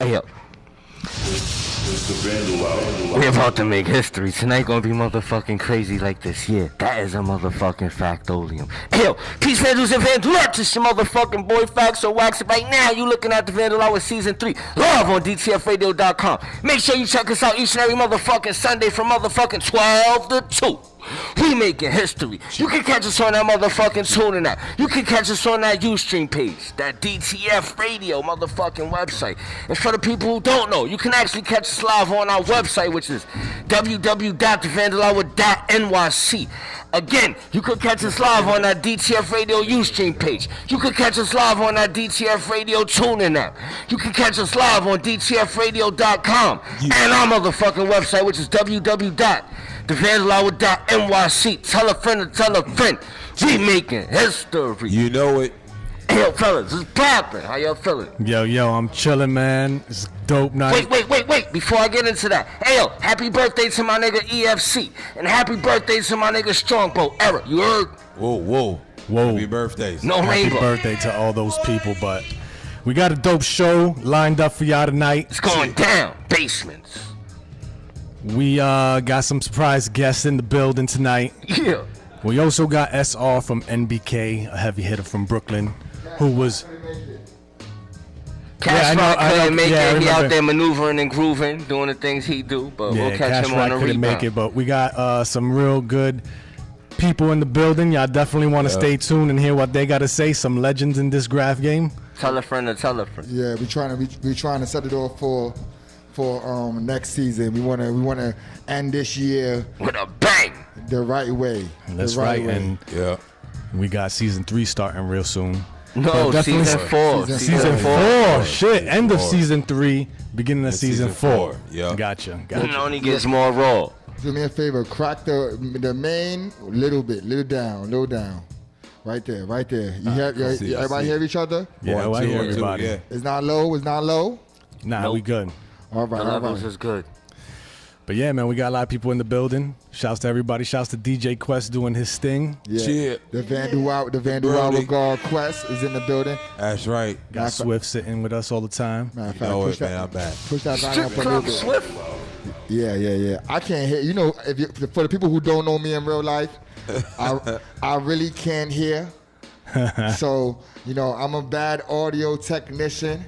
Hey, yo. It's the Vandal out. We're about to make history. Tonight gonna be motherfucking crazy like this. Yeah, that is a motherfucking factolium. Hey, yo, peace, Vandals and Vandalups. It's your motherfucking boy Facts or Wax. Right now, you looking at the Vandal Hour Season 3 live on DTFradio.com. Make sure you check us out each and every motherfucking Sunday from motherfucking 12 to 2. We making history. You can catch us on that motherfucking tuning app. You can catch us on that Ustream page, that DTF Radio motherfucking website. And for the people who don't know, you can actually catch us live on our website, which is www.thevandalhour.nyc. Again, you can catch us live on that DTF Radio Ustream page. You can catch us live on that DTF Radio tuning app. You can catch us live on DTFradio.com and our motherfucking website, which is www.thevandalhour.nyc. Tell a friend to tell a friend. We making history. You know it. Hey, yo, fellas, it's poppin'. How y'all feeling? Yo, I'm chilling, man. It's a dope night. Wait. Before I get into that, hey, yo, happy birthday to my nigga EFC. And happy birthday to my nigga Strongbow Era. You heard? Whoa. Happy birthdays. No rainbow. Happy birthday to all those people, but we got a dope show lined up for y'all tonight. It's going down. Basements. We got some surprise guests in the building tonight. Yeah. We also got SR from NBK, a heavy hitter from Brooklyn, who was... Cash Rock couldn't make it. He I out there maneuvering and grooving, doing the things he do, but we'll catch him on the couldn't rebound. make it, but we got some real good people in the building. Y'all definitely want to stay tuned and hear what they got to say. Some legends in this graph game. Tell a friend to tell a friend. Yeah, we trying to set it off for next season. We want to end this year with a bang, the right way. That's right, and we got season 3 starting real soon. No, season 4. Season 4. Shit, end of season 3, beginning of season 4. Yeah, gotcha. It only gets more raw. Do me a favor, crack the main little down. Right there. You hear everybody hear each other? Yeah, I hear everybody. Yeah. It's not low. Nah, Nope. we good. All right, The levels is good. But yeah, man, we got a lot of people in the building. Shouts to everybody. Shouts to DJ Quest doing his thing. Yeah. The Vandal Hour guard Quest is in the building. That's right. Got Swift sitting with us all the time. Matter of You fact, know push it, man. I'm back. Push that line up a little bit. Swift. Yeah. I can't hear. You know, for the people who don't know me in real life, I really can't hear. So, you know, I'm a bad audio technician.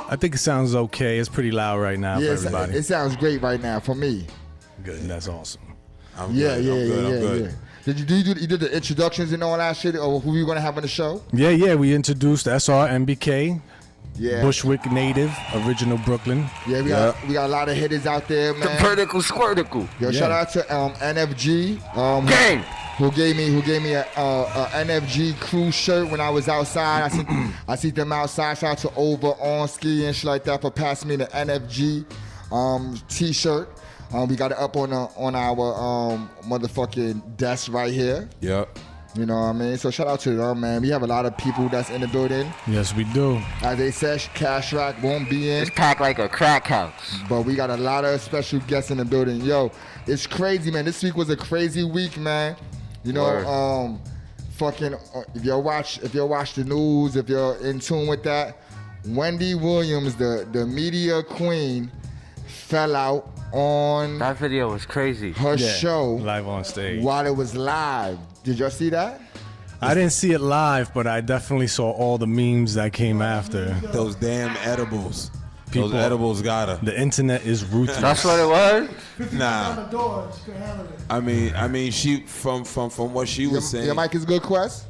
I think it sounds okay. It's pretty loud right now for everybody. It sounds great right now for me. Good. That's awesome. I'm good. Did you did the introductions and all that shit, or who you gonna have on the show? Yeah. We introduced SR MBK. Yeah. Bushwick native, original Brooklyn. Yeah, we got a lot of hitters out there, man. The vertical squirtical. Yo, shout out to NFG. Gang. Who gave me a NFG crew shirt when I was outside. I see them outside. Shout out to Over On Ski and shit like that for passing me the NFG t-shirt. We got it up on our motherfucking desk right here. Yep. You know what I mean? So shout out to them, man. We have a lot of people that's in the building. Yes, we do. As they said, Cash Rack won't be in. It's packed like a crack house. But we got a lot of special guests in the building. Yo, it's crazy, man. This week was a crazy week, man. You know, if you watch the news, if you're in tune with that, Wendy Williams, the media queen, fell out on that video was crazy. Her show live on stage while it was live. Did y'all see that? I didn't see it live, but I definitely saw all the memes that came after. Those damn edibles. Those edibles got her. The internet is ruthless. That's what it was? Nah. I mean, she from what she was saying. Your mic is good, Quest.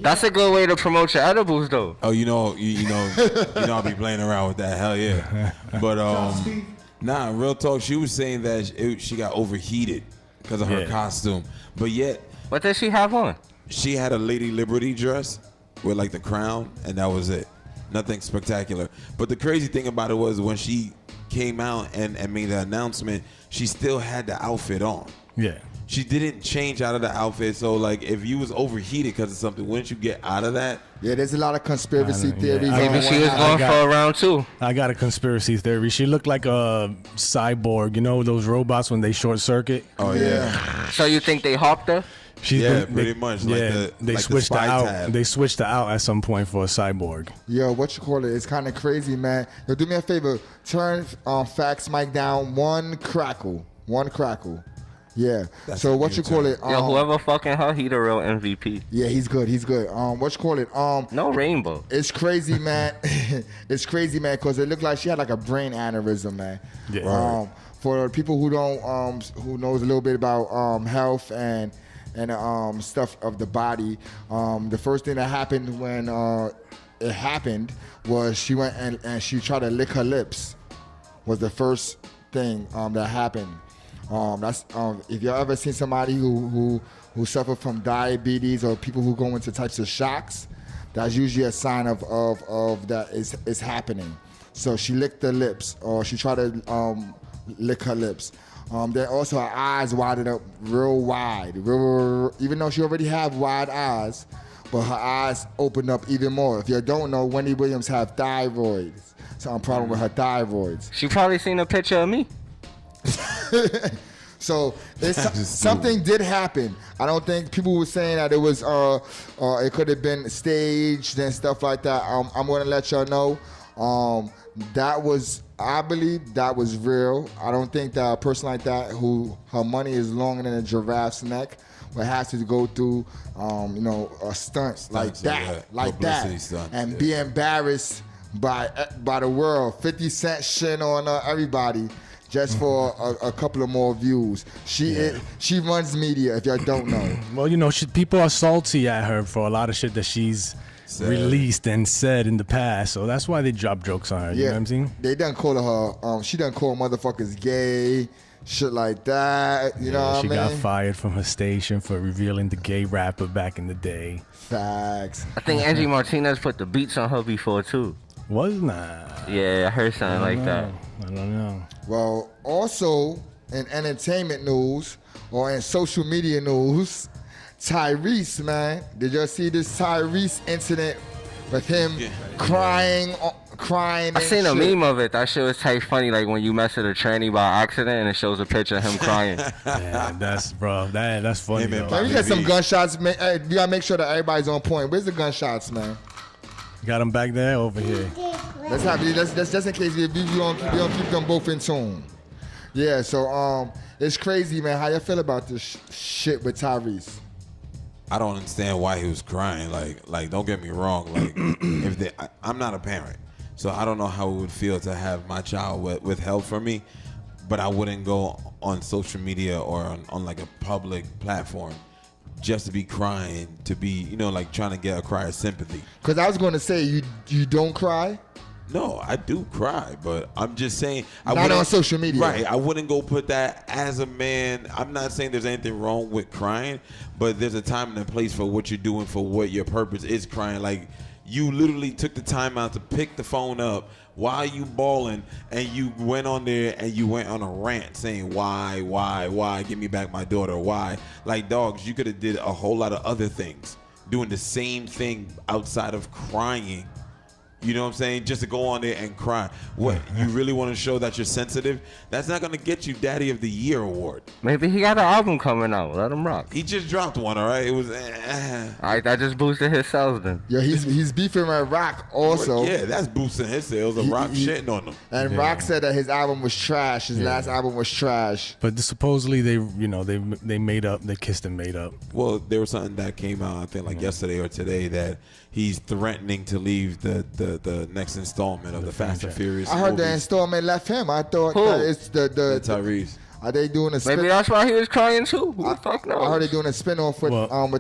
That's a good way to promote your edibles, though. Oh, you know, I'll be playing around with that. Hell yeah. But nah, real talk. She was saying that she got overheated because of her costume. But yet, what did she have on? She had a Lady Liberty dress with like the crown, and that was it. Nothing spectacular. But the crazy thing about it was when she came out and made the announcement, she still had the outfit on. Yeah. She didn't change out of the outfit. So, like, if you was overheated because of something, wouldn't you get out of that? Yeah, there's a lot of conspiracy theories. Maybe she was going for a round 2. I got a conspiracy theory. She looked like a cyborg. You know those robots when they short circuit? Oh, yeah. So you think they hopped her? Pretty much. They switched her out. They switched her out at some point for a cyborg. Yo, what you call it? It's kind of crazy, man. Yo, do me a favor. Turn Facts Mike down one crackle. Yeah. That's so what you call it? Yo, whoever fucking her, he the real MVP. Yeah, he's good. What you call it? No rainbow. It's crazy, man. It's crazy, man, because it looked like she had like a brain aneurysm, man. Yeah. For people who don't, who knows a little bit about health and stuff of the body, the first thing that happened when it happened was she went and she tried to lick her lips. Was the first thing that happened. That's if you ever seen somebody who suffer from diabetes or people who go into types of shocks, that's usually a sign of that is happening. So she licked the lips, or she tried to lick her lips. Then also her eyes widened up real wide, even though she already have wide eyes, but her eyes opened up even more. If you don't know, Wendy Williams have thyroids, so I'm problem with her thyroids. She probably seen a picture of me. So something did happen. I don't think people were saying that it was it could have been staged and stuff like that. I'm gonna let y'all know I believe that was real. I don't think that a person like that who her money is longer than a giraffe's neck would have to go through a stunt like that stunt, and be embarrassed by the world. 50 Cent shit on everybody just for a couple of more views. She runs media, if y'all don't know. Well, people are salty at her for a lot of shit that she's released and said in the past, so that's why they drop jokes on her. You know what I'm saying? They done call her. She done call motherfuckers gay, shit like that. You know what I mean? She got fired from her station for revealing the gay rapper back in the day. Facts. I think Angie Martinez put the beats on her before too. Was not. Yeah, I heard something like that. I don't know. Well, also in entertainment news or in social media news, Tyrese, man. Did y'all see this Tyrese incident with him crying? I seen a meme of it. That shit was type funny, like when you mess with a tranny by accident and it shows a picture of him crying. Yeah, that's funny. Can we get some gunshots? We gotta make sure that everybody's on point. Where's the gunshots, man? Got them back there, over here. Let's just in case we don't keep them both in tune. Yeah, so it's crazy, man. How you feel about this shit with Tyrese? I don't understand why he was crying. Like don't get me wrong. Like I'm not a parent, so I don't know how it would feel to have my child withheld from me. But I wouldn't go on social media or on like a public platform just to be crying, to be like trying to get a cry of sympathy. Because I was going to say you don't cry. No, I do cry, but I'm just saying. Not on social media. Right. I wouldn't go put that as a man. I'm not saying there's anything wrong with crying, but there's a time and a place for what you're doing, for what your purpose is crying. Like, you literally took the time out to pick the phone up while you bawling, and you went on there and you went on a rant saying, why, give me back my daughter, why? Like, dogs, you could have did a whole lot of other things, doing the same thing outside of crying. You know what I'm saying? Just to go on there and cry. What? You really want to show that you're sensitive? That's not going to get you Daddy of the Year award. Maybe he got an album coming out. Let him rock. He just dropped one, all right? It was... All right, that just boosted his sales then. Yeah, he's beefing with Rock also. Yeah, that's boosting his sales. The Rock shitting on him. And Rock said that his album was trash. His last album was trash. But supposedly they made up. They kissed and made up. Well, there was something that came out, I think, like yesterday or today, that he's threatening to leave the next installment of the Fast and Furious. I heard movies. the installment left him. I thought that it's the Tyrese. Are they doing a spin? Maybe that's why he was crying too. Who the fuck knows? I heard they're doing a spin-off with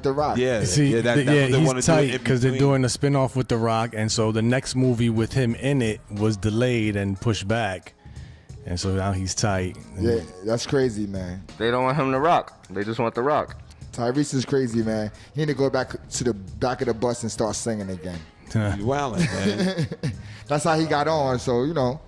The Rock. Yeah, he's tight because they're doing a spin-off with The Rock, and so the next movie with him in it was delayed and pushed back, and so now he's tight. Yeah, that's crazy, man. They don't want him to rock. They just want The Rock. Tyrese is crazy, man. He need to go back to the back of the bus and start singing again. You wildin', man. That's how he got on. So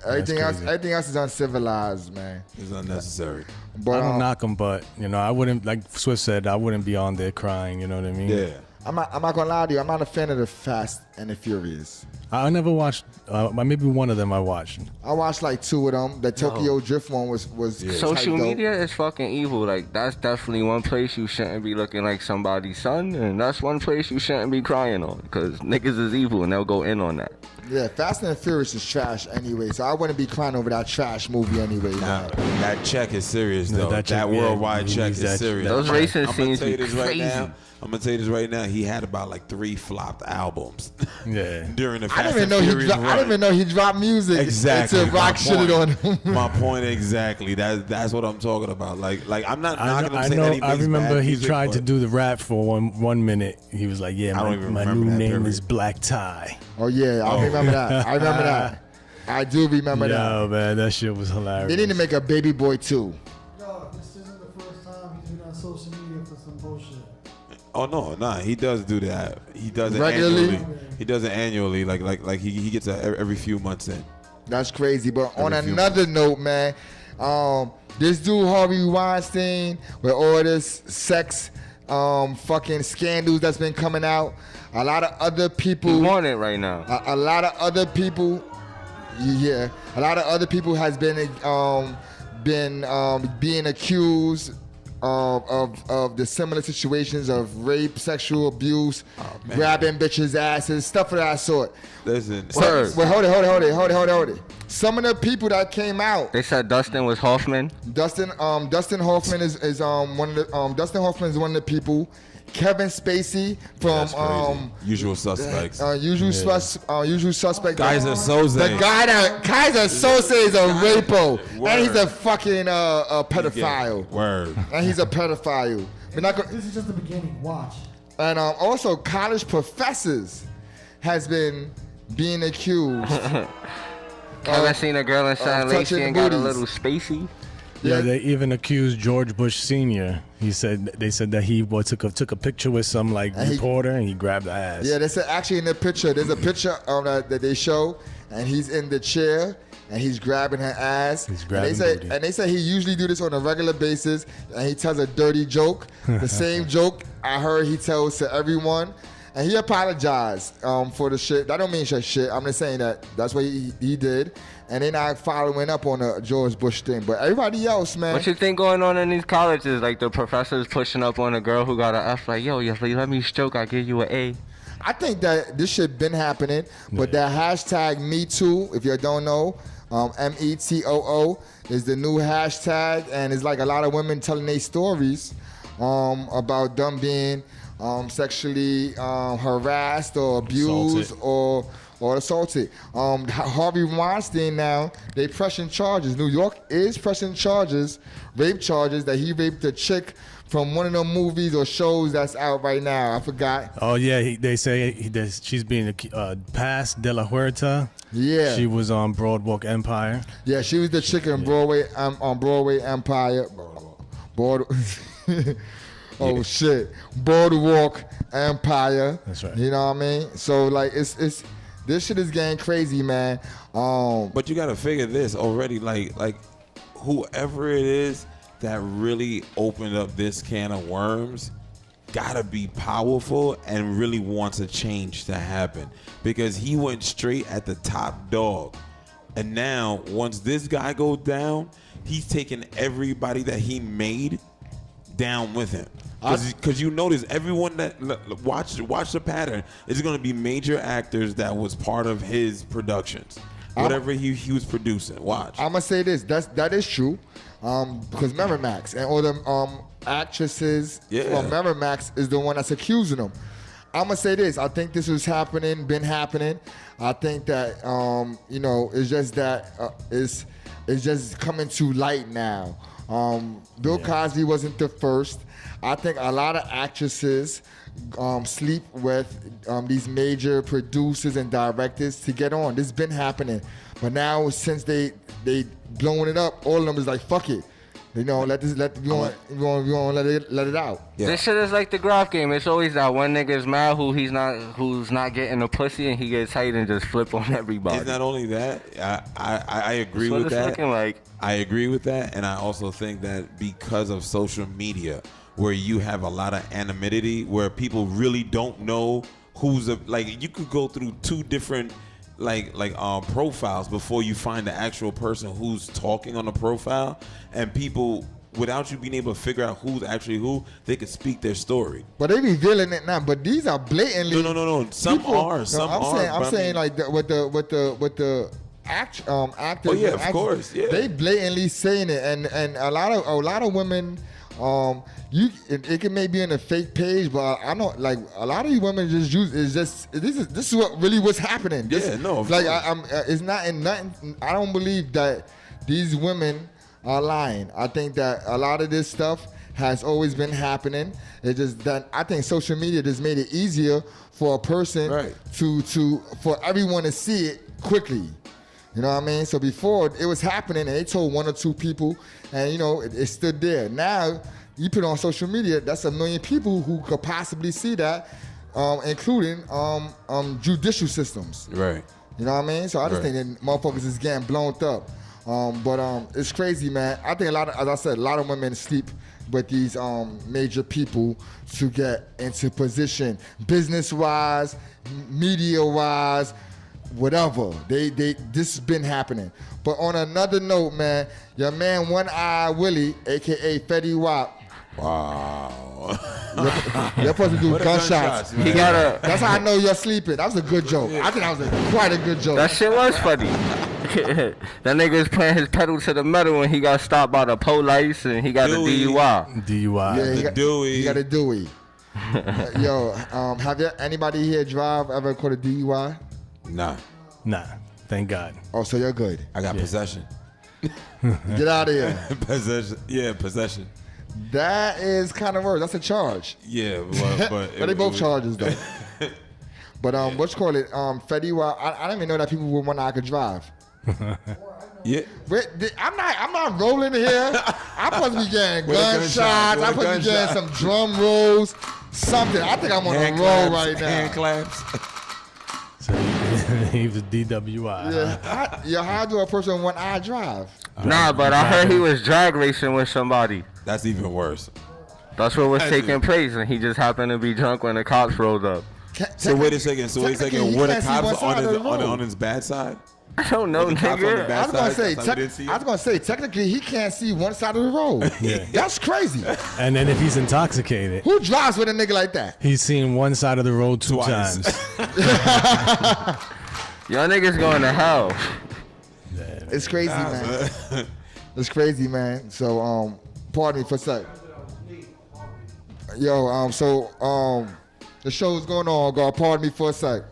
everything else is uncivilized, man. It's unnecessary. But I don't knock him, but I wouldn't, like Swift said, I wouldn't be on there crying. You know what I mean? Yeah. I'm not gonna lie to you. I'm not a fan of the Fast and the Furious. I never watched. Maybe one of them I watched. I watched like 2 of them. The Tokyo Drift one was Social tight, media is fucking evil. Like, that's definitely one place you shouldn't be looking like somebody's son, and that's one place you shouldn't be crying on, because niggas is evil and they'll go in on that. Yeah, Fast and Furious is trash anyway, so I wouldn't be crying over that trash movie anyway. Nah, that check is serious though. That worldwide check is serious. Those racing scenes be crazy. crazy. I'm gonna tell you this right now. He had about like 3 flopped albums. Yeah. During the I Fast didn't and even Furious run. I didn't even know he dropped music. Exactly. Until Rock shitted on him. My point exactly. That's what I'm talking about. Like I'm not knocking him. I saying know. that he I makes remember bad he music, tried to but- do the rap for one minute. He was like, "Yeah, I don't even my remember new that name period. is Black Tie." Oh yeah, I remember that. I remember that. I do remember that. Yo, man, that shit was hilarious. They need to make a Baby Boy 2. Yo, this isn't the first time he's been on social media for some bullshit. Oh no, nah, he does do that. He does it Regularly? annually. He does it annually. Like he gets it every few months in. That's crazy. But on Every few another note, man, this dude Harvey Weinstein with all this sex fucking scandals that's been coming out, a lot of other people You want it right now. a lot of other people, yeah, a lot of other people has been being accused of the similar situations of rape, sexual abuse, grabbing bitches' asses, stuff of that sort. Listen, Word. Well, hold it. Some of the people that came out, They said Dustin was Hoffman. Dustin Hoffman is one of the Dustin Hoffman is one of the people. Kevin Spacey that's from crazy. Usual Suspects. Usual Suspect. Kaiser Soze. The guy that Kaiser Soze is a rapo, Word. and he's a fucking pedophile, Word. and he's a pedophile. We're not gonna, This is just the beginning. Watch. and also college professors has been being accused. Haven't seen a girl inside touching Lacey and got a booties. little spacey. Yeah, they even accused George Bush Sr. They said that he took a picture with some And he- reporter and he grabbed the ass. Yeah, they said actually in the picture, there's a picture that they show, and he's in the chair and he's grabbing her ass. He's grabbing booty. and they say he usually do this on a regular basis, and he tells a dirty joke, the same joke I heard he tells to everyone. And he apologized for the shit. That don't mean shit. I'm just saying that's what he did. And they're not following up on the George Bush thing. But everybody else, man. What you think going on in these colleges? Like the professors pushing up on a girl who got an F. Like, yo, if you let me stroke, I'll give you an A. I think that this shit been happening. But that hashtag #MeToo, if you don't know, METOO is the new hashtag. And it's like a lot of women telling their stories about them being sexually harassed or abused or assaulted. Harvey Weinstein now, they pressing charges. New York is pressing charges, rape charges, that he raped a chick from one of the movies or shows that's out right now. I forgot. Oh yeah, they say she's being Paz de la Huerta. Yeah. She was on Broadwalk Empire. Yeah, she was the chick in Broadway on Broadway Empire. Oh shit, Boardwalk Empire. That's right. You know what I mean? So like, it's this shit is getting crazy, man. But you gotta figure this already. Like whoever it is that really opened up this can of worms gotta be powerful and really wants a change to happen, because he went straight at the top dog, and now once this guy goes down, he's taking everybody that he made down with him. Because you notice everyone that watch the pattern is going to be major actors that was part of his productions, whatever he was producing. Watch. I'm gonna say this. That is true. Because Miramax and all them actresses from Miramax is the one that's accusing him. I'm gonna say this. I think this was been happening. I think that it's just that it's just coming to light now. Bill Cosby wasn't the first. I think a lot of actresses sleep with these major producers and directors to get on. This has been happening, but now since they blowing it up, all of them is like, fuck it. You know, let it out. Yeah. This shit is like the graph game. It's always that one nigga's mad who's not getting a pussy, and he gets tight and just flip on everybody. It's not only that. I agree That's what with it's that. looking like. I agree with that, and I also think that because of social media, where you have a lot of anonymity, where people really don't know like you could go through 2 different profiles before you find the actual person who's talking on the profile, and people, without you being able to figure out who's actually who, they could speak their story. But they revealing it now. But these are blatantly. No. Some are. I'm saying like with the actors. Oh yeah, of course. Yeah. They blatantly saying it, and a lot of women. It can maybe in a fake page, but I know like a lot of you women just use this is what really what's happening. It's not in nothing. I don't believe that these women are lying. I think that a lot of this stuff has always been happening. It's just that I think social media just made it easier for a person for everyone to see it quickly. You know what I mean? So before it was happening and they told 1 or 2 people and it stood there. Now you put it on social media, that's 1 million people who could possibly see that, including judicial systems. Right. You know what I mean? So I just think that motherfuckers is getting blown up. But it's crazy, man. I think as I said, a lot of women sleep with these major people to get into position, business-wise, media-wise, whatever. This has been happening. But on another note, man, your man One Eye Willie, aka Fetty Wap. Wow. You're supposed to do gunshots. He got a. That's how I know you're sleeping. That was a good joke. I think that was quite a good joke. That shit was funny. That nigga was playing his pedal to the metal when he got stopped by the police and he got a DUI. Yeah, he got a Dewey. Yo, have anybody here ever caught a DUI? Nah. Thank God. Oh, so you're good. I got possession. Get out of here. Possession. Yeah, possession. That is kind of worse. That's a charge. Yeah, but they both charges though. But what you call it? Fetty Wap. I didn't even know that people with one eye could drive. Yeah. I'm not rolling here. I'm supposed to be getting gunshots. I'm supposed to be getting some drum rolls, something. I think I'm on a roll right now. Hand claps. So he was DWI. Yeah. How do a person with one eye drive? Nah, but I heard he was drag racing with somebody. That's even worse. That's what was taking place, and he just happened to be drunk when the cops rolled up. So wait a second. Were the cops on his bad side? I don't know, nigga. I was gonna say, technically, he can't see one side of the road. Yeah. That's crazy. And then if he's intoxicated, who drives with a nigga like that? He's seen one side of the road two times. Y'all niggas going to hell. It's crazy, man. It's crazy, man. So, pardon me for a sec. Yo, the show's going on, God. Pardon me for a sec.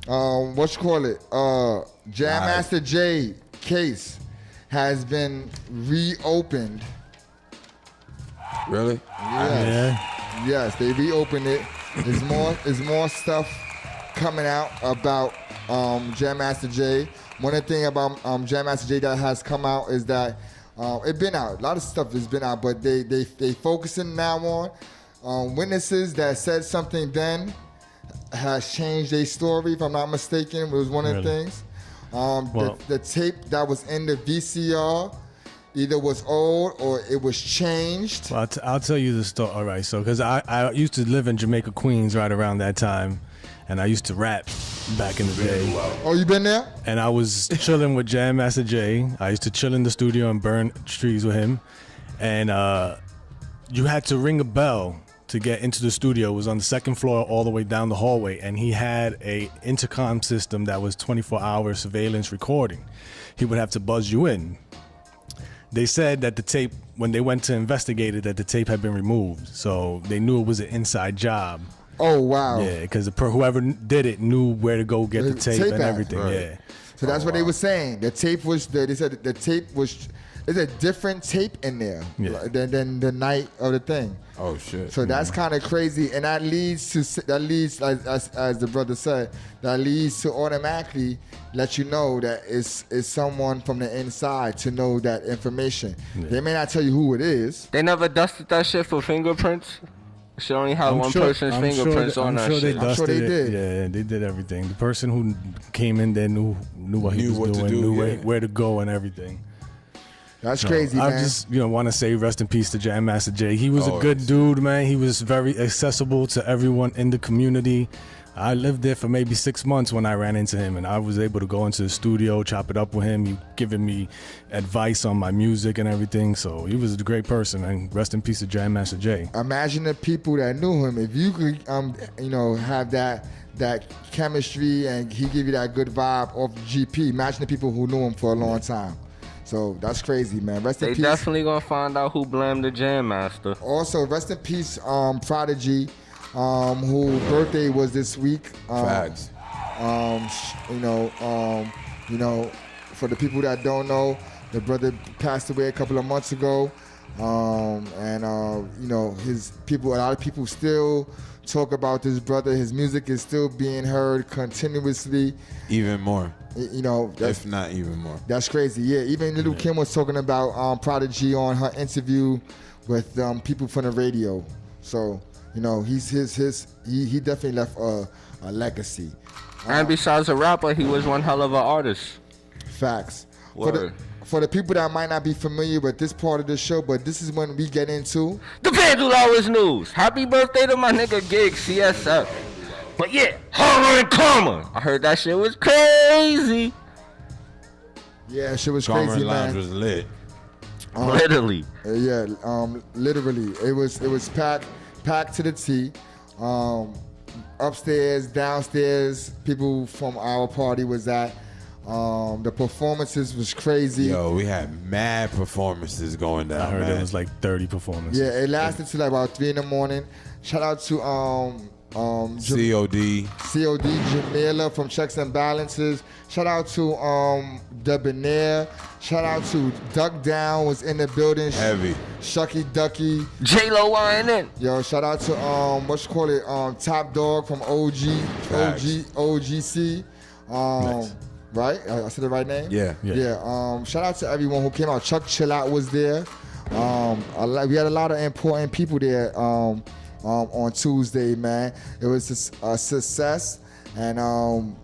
What you call it? Jam Master Jay case has been reopened. Really? Yes. Yes, they reopened it. There's more stuff coming out about Jam Master Jay. One of the things about Jam Master Jay that has come out is that it's been out. A lot of stuff has been out, but they focusing now on witnesses that said something then has changed their story, if I'm not mistaken. It was one of the things. The tape that was in the VCR either was old or it was changed. Well, I'll tell you the story. All right, so because I used to live in Jamaica, Queens right around that time, and I used to rap back in the day. Oh, you been there? And I was chilling with Jam Master Jay. I used to chill in the studio and burn trees with him. And you had to ring a bell to get into the studio. It was on the second floor all the way down the hallway, and he had a intercom system that was 24-hour surveillance recording. He would have to buzz you in. They said that the tape, when they went to investigate it, that the tape had been removed, so they knew it was an inside job. Oh, wow. Yeah, because whoever did it knew where to go get the tape and everything. Right. Yeah. So that's what they were saying. The tape was, they said the tape was, there's a different tape in there than the night of the thing. Oh shit! So that's kind of crazy, and that leads as the brother said, that leads to automatically let you know that it's someone from the inside to know that information. Yeah. They may not tell you who it is. They never dusted that shit for fingerprints. She only had one person's fingerprints on that shit. I'm sure they did. Yeah, they did everything. The person who came in there knew what he was doing, knew where to go and everything. That's crazy, man. I just want to say rest in peace to Jam Master Jay. He was a good dude, man. He was very accessible to everyone in the community. I lived there for maybe 6 months when I ran into him, and I was able to go into the studio, chop it up with him. He giving me advice on my music and everything. So he was a great person, and rest in peace to Jam Master Jay. Imagine the people that knew him. If you could, have that chemistry and he give you that good vibe off GP. Imagine the people who knew him for a long time. So that's crazy, man. Rest in They peace. definitely gonna find out who blamed the Jam Master. Also, rest in peace, Prodigy, who birthday was this week. Facts. For the people that don't know, the brother passed away a couple of months ago. His people, a lot of people still talk about this brother. His music is still being heard continuously. Even more. If not even more. That's crazy. Yeah, even Little Kim was talking about Prodigy on her interview with people from the radio. So, he definitely left a legacy. And besides a rapper, he was one hell of an artist. Facts. Word. For the people that might not be familiar with this part of the show, but this is when we get into The Vandal Hours News. Happy birthday to my nigga Gig CSF. But yeah, Horror and Karma. I heard that shit was crazy. Yeah, shit was Karma crazy, Lounge man. was lit. Literally. Literally. It was packed to the T. Upstairs, downstairs, people from our party was at. The performances was crazy. Yo, we had mad performances going down. I heard man. it was like 30 performances. Yeah, it lasted till like about 3 in the morning. Shout out to COD. Jamila from Checks and Balances. Shout out to Debonair. Shout out to Duck Down was in the building. Heavy. Shucky Ducky. J-Lo YNN. Yo, shout out to Top Dog from OGC. Nice. Right? I said the right name? Yeah. Shout out to everyone who came out. Chuck Chillout was there. We had a lot of important people there on Tuesday, man. It was a success. And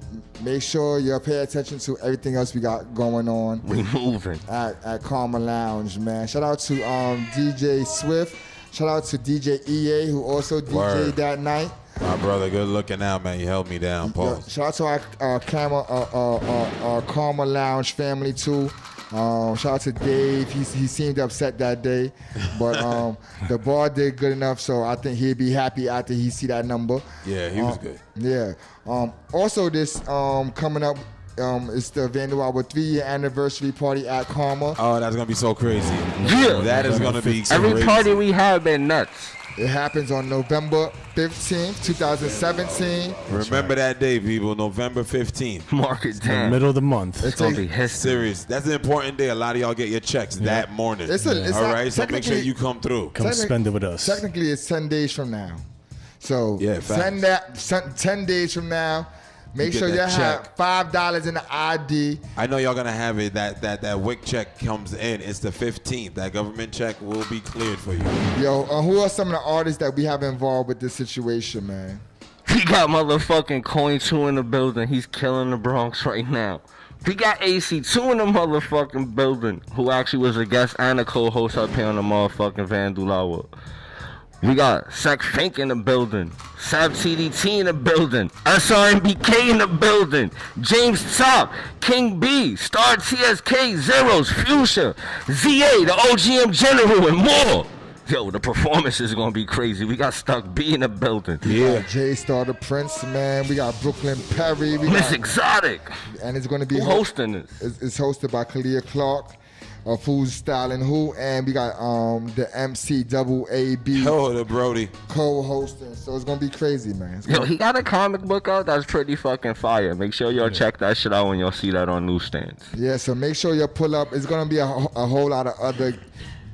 make sure you pay attention to everything else we got going on. We moving. At Karma Lounge, man. Shout out to DJ Swift. Shout out to DJ EA, who also DJ'd that night. My brother, good looking out, man. You held me down, Paul. Shout out to our Karma Lounge family too. Shout out to Dave. He seemed upset that day, but the bar did good enough, so I think he'd be happy after he see that number. Yeah, he was good. Yeah. Also, this coming up. It's the Vandal Hour 3-year anniversary party at Karma. Oh, that's gonna be so crazy. Yeah. That is gonna be crazy. Every party we have been nuts. It happens on November 15th, 2017. Remember that day, people. November 15th. Mark it down. Middle of the month. It's gonna be history. Serious. That's an important day. A lot of y'all get your checks that morning. It's All right, so make sure technically- you come through. Come spend it with us. Technically, it's 10 days from now. So Yeah, facts. 10 days from now, make You sure get you that have check. $5 in the ID. I know y'all gonna have it. That WIC check comes in. It's the 15th. That government check will be cleared for you. Yo, who are some of the artists that we have involved with this situation, man? We got motherfucking Coin 2 in the building. He's killing the Bronx right now. We got AC2 in the motherfucking building, who actually was a guest and a co-host up here on the motherfucking Vandal Hour. We got Sec Fink in the building, Sab TDT in the building, SRMBK in the building, James Top, King B, Star TSK, Zeros, Fuchsia, ZA, the OGM General, and more. Yo, the performance is gonna be crazy. We got Stuck B in the building. Yeah. J Star the Prince, man. We got Brooklyn Perry. Miss Exotic. And it's going to be Who hosting this? It's hosted by Kalia Clark. Who's Styling Who, and we got the MC Double AB Oh, the Brody. co-hosting, so it's gonna be crazy, man. Yo, he got a comic book out that's pretty fucking fire. Make sure y'all check that shit out when y'all see that on newsstands. Yeah, so make sure you pull up. It's gonna be a whole lot of other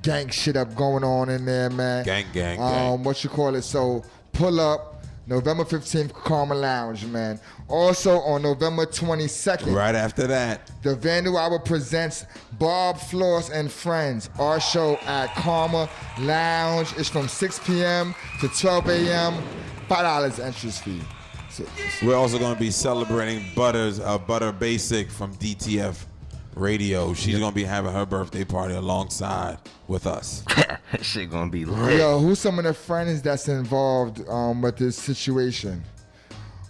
gang shit up going on in there, man. Gang. What you call it? So pull up. November 15th, Karma Lounge, man. Also on November 22nd, Right after that. the Vandal Hour presents Bob Floss and Friends. Our show at Karma Lounge is from 6 p.m. to 12 a.m. $5 entrance fee. So, We're also going to be celebrating Butter Basic from DTF Radio. She's going to be having her birthday party alongside with us. That shit gonna be lit. yo, who's some of the friends that's involved with this situation?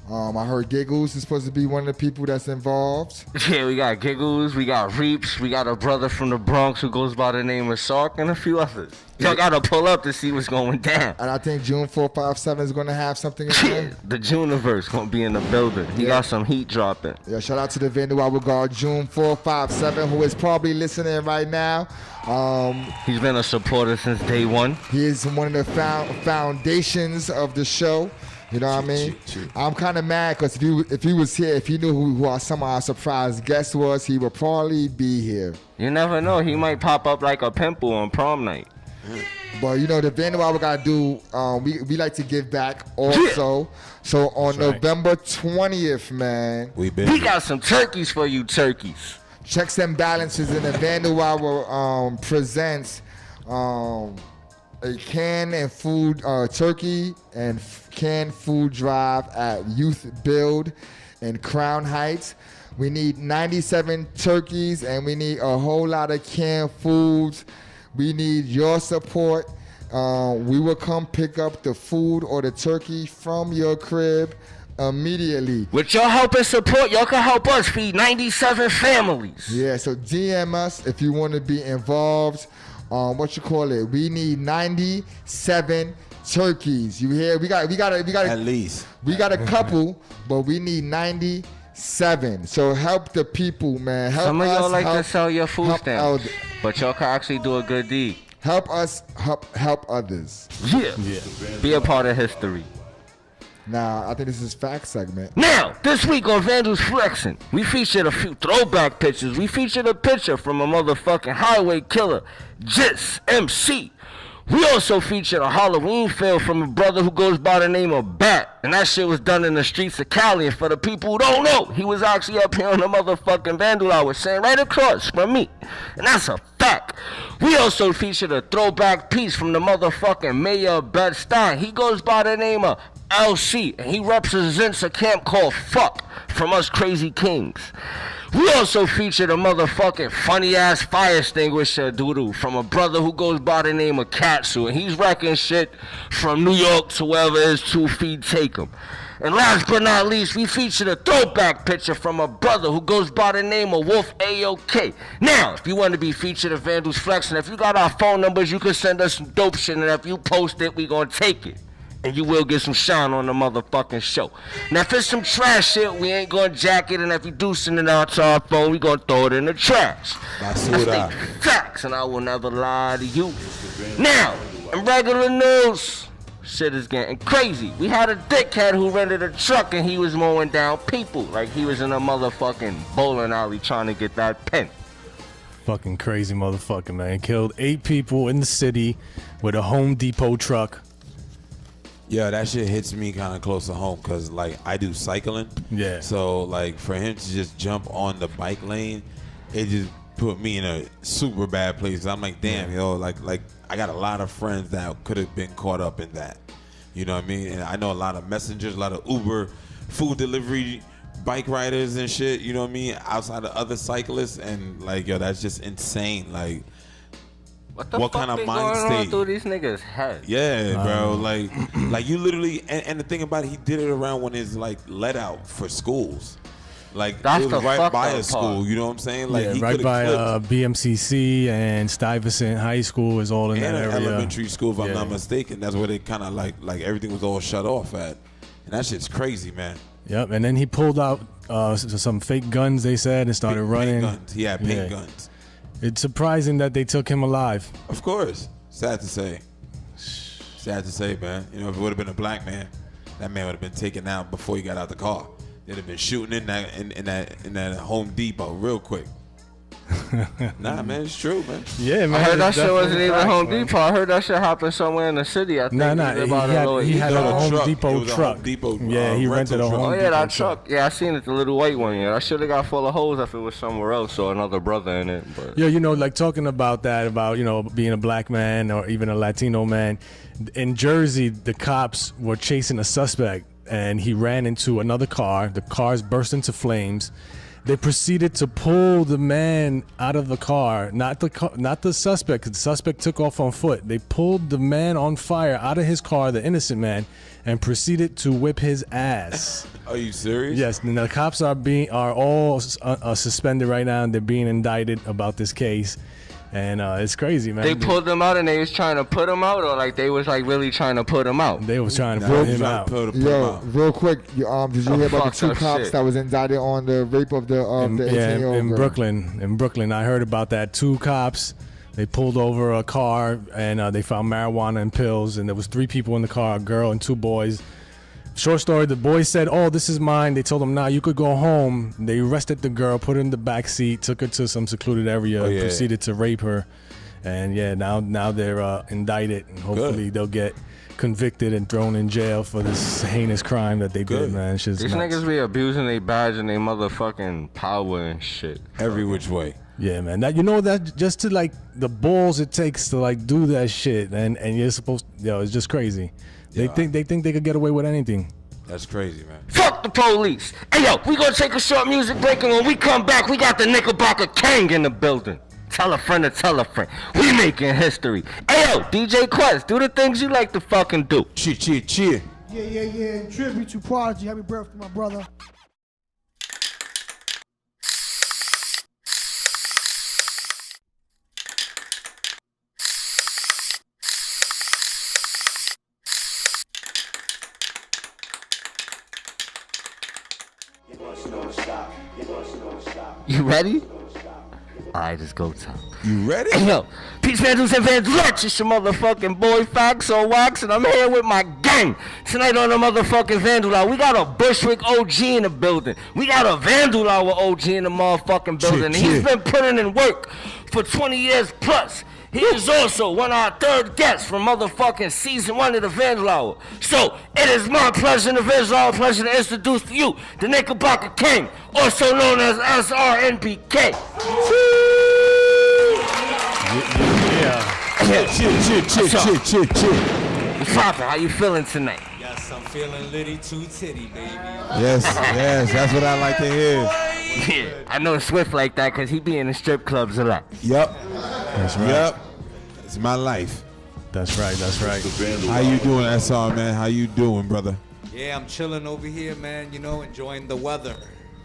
I heard Giggles is supposed to be one of the people that's involved. Yeah, we got Giggles, we got Reaps, we got a brother from the Bronx who goes by the name of Sark, and a few others. Y'all gotta pull up to see what's going down. And I think June 457 is going to have something in there. The Juniverse gonna be in the building. He got some heat dropping. Yeah, shout out to the Vandal I regard June 457, who is probably listening right now. He's been a supporter since day one. He is one of the foundations of the show. You know what I mean? I'm kind of mad because if he was here, if he knew who some of our surprise guest was, he would probably be here. You never know. He might pop up like a pimple on prom night. But you know, the Vandal what we gotta do, we like to give back also. Yeah. So on November 20th, man, we got some turkeys for you, turkeys. Checks and balances in the Vandal Hour presents a can and food turkey and canned food drive at Youth Build in Crown Heights. We need 97 turkeys and we need a whole lot of canned foods. We need your support. We will come pick up the food or the turkey from your crib immediately. With your help and support, y'all can help us feed 97 families. Yeah, so DM us if you want to be involved. We need 97 turkeys. You hear? We got at least. We got a couple, but we need 97. So help the people, man. Help Some of y'all us, to sell your food stamps, out. But y'all can actually do a good deed. Help us help others. Yeah. Be a part of history. Now, I think this is fact segment. Now, this week on Vandal's Flexing, we featured a few throwback pictures. We featured a picture from a motherfucking highway killer, Jits MC. We also featured a Halloween film from a brother who goes by the name of Bat. And that shit was done in the streets of Cali. And for the people who don't know, he was actually up here on the motherfucking Vandal Hour, saying right across from me. And that's a fact. We also featured a throwback piece from the motherfucking mayor of Bed-Stuy. He goes by the name of LC, and he represents a camp called Fuck from us Crazy Kings. We also featured a motherfucking funny-ass fire extinguisher doodle from a brother who goes by the name of Katsu, and he's wrecking shit from New York to wherever his 2 feet take him. And last but not least, we featured a throwback picture from a brother who goes by the name of Wolf AOK. Now, if you want to be featured at Vandal's Flex, and if you got our phone numbers, you can send us some dope shit, and if you post it, we gonna take it. And you will get some shine on the motherfucking show. Now, if it's some trash shit, we ain't gonna jack it, and if you do send it out to our phone, we gonna throw it in the trash. That's the facts, and I will never lie to you. Now, in regular news, shit is getting crazy. We had a dickhead who rented a truck and he was mowing down people like he was in a motherfucking bowling alley trying to get that pen. Fucking crazy motherfucker, man. Killed 8 people in the city with a Home Depot truck. Yeah, that shit hits me kind of close to home because, like, I do cycling. Yeah. So, like, for him to just jump on the bike lane, it just put me in a super bad place. I'm like, damn, yo, like I got a lot of friends that could have been caught up in that. You know what I mean? And I know a lot of messengers, a lot of Uber, food delivery, bike riders and shit, you know what I mean? Outside of other cyclists. And, like, yo, that's just insane. Like, what kind of mind state through these niggas' head? Yeah, bro. Like you literally, and the thing about it, he did it around when it's like let out for schools. Like that's it was the right by a school. You know what I'm saying? Like he right by BMCC and Stuyvesant High School is all in that area. Elementary school, if I'm not mistaken. That's where they kind of like everything was all shut off at, and that shit's crazy, man. Yep, and then he pulled out some fake guns. They said and started running. Paint guns. He had paint guns. It's surprising that they took him alive. Of course. Sad to say. Sad to say, man. You know, if it would have been a black man, that man would have been taken out before he got out the car. They'd have been shooting in that Home Depot real quick. Nah, man, it's true, man. Yeah, man. I heard that shit wasn't even Home Depot. I heard that shit happened somewhere in the city. I think he had a Home Depot truck. Home Depot, yeah, he rented a Home Depot. Oh yeah, that truck. Yeah, I seen it, the little white one. Yeah, I should have got full of holes if it was somewhere else or another brother in it. But yeah, you know, like talking about that, about, you know, being a black man or even a Latino man. In Jersey, the cops were chasing a suspect and he ran into another car. The cars burst into flames. They proceeded to pull the man out of the car, not the suspect, 'cause the suspect took off on foot. They pulled the man on fire out of his car, the innocent man, and proceeded to whip his ass. Are you serious? Yes, and the cops are all suspended right now, and they're being indicted about this case. And it's crazy, man. They pulled him out and they was trying to put him out, or like they was like really trying to put him out? They was trying to put him out. Yo, real quick, did you hear about the two cops that was indicted on the rape of the 18-year-old in girl? Brooklyn. In Brooklyn, I heard about that. 2 cops. They pulled over a car and they found marijuana and pills, and there was 3 people in the car, a girl and 2 boys. Short story, the boys said, "Oh, this is mine." They told them, "Nah, you could go home." They arrested the girl, put her in the back seat, took her to some secluded area, proceeded to rape her. And yeah, now they're indicted, and hopefully they'll get convicted and thrown in jail for this heinous crime that they did, man. These niggas be abusing their badge and their motherfucking power and shit. Every which way. Yeah, man. That just to like the balls it takes to like do that shit, and you're supposed, it's just crazy. They think they could get away with anything. That's crazy, man. Fuck the police. Hey yo, we gonna take a short music break, and when we come back, we got the Knickerbocker King in the building. Tell a friend to tell a friend. We making history. Hey yo, DJ Quest, do the things you like to fucking do. Cheer. Yeah. In tribute to Prodigy. Happy birthday, my brother. You ready? Alright, let's go time. You ready? Hey yo, peace, Vandals and Vandals. It's your motherfucking boy Fax or Wax, and I'm here with my gang. Tonight on the motherfucking Vandal Hour, we got a Bushwick OG in the building. We got a Vandal Hour OG in the motherfucking building. And he's been putting in work for 20 years plus. He is also one of our 3rd guests from motherfucking season 1 of the Vandal Hour. So, it is my pleasure and the Vandal Hour pleasure to introduce to you the Knickerbocker King, also known as SRNBK. Cheer. What's poppin'? How you feeling tonight? Yes, I'm feeling litty too titty, baby. Yes, that's what I like to hear. Yeah, I know Swift like that because he be in the strip clubs a lot. Yep. That's right. Yep. It's my life. That's right. How you doing, SR, man? How you doing, brother? Yeah, I'm chilling over here, man, enjoying the weather.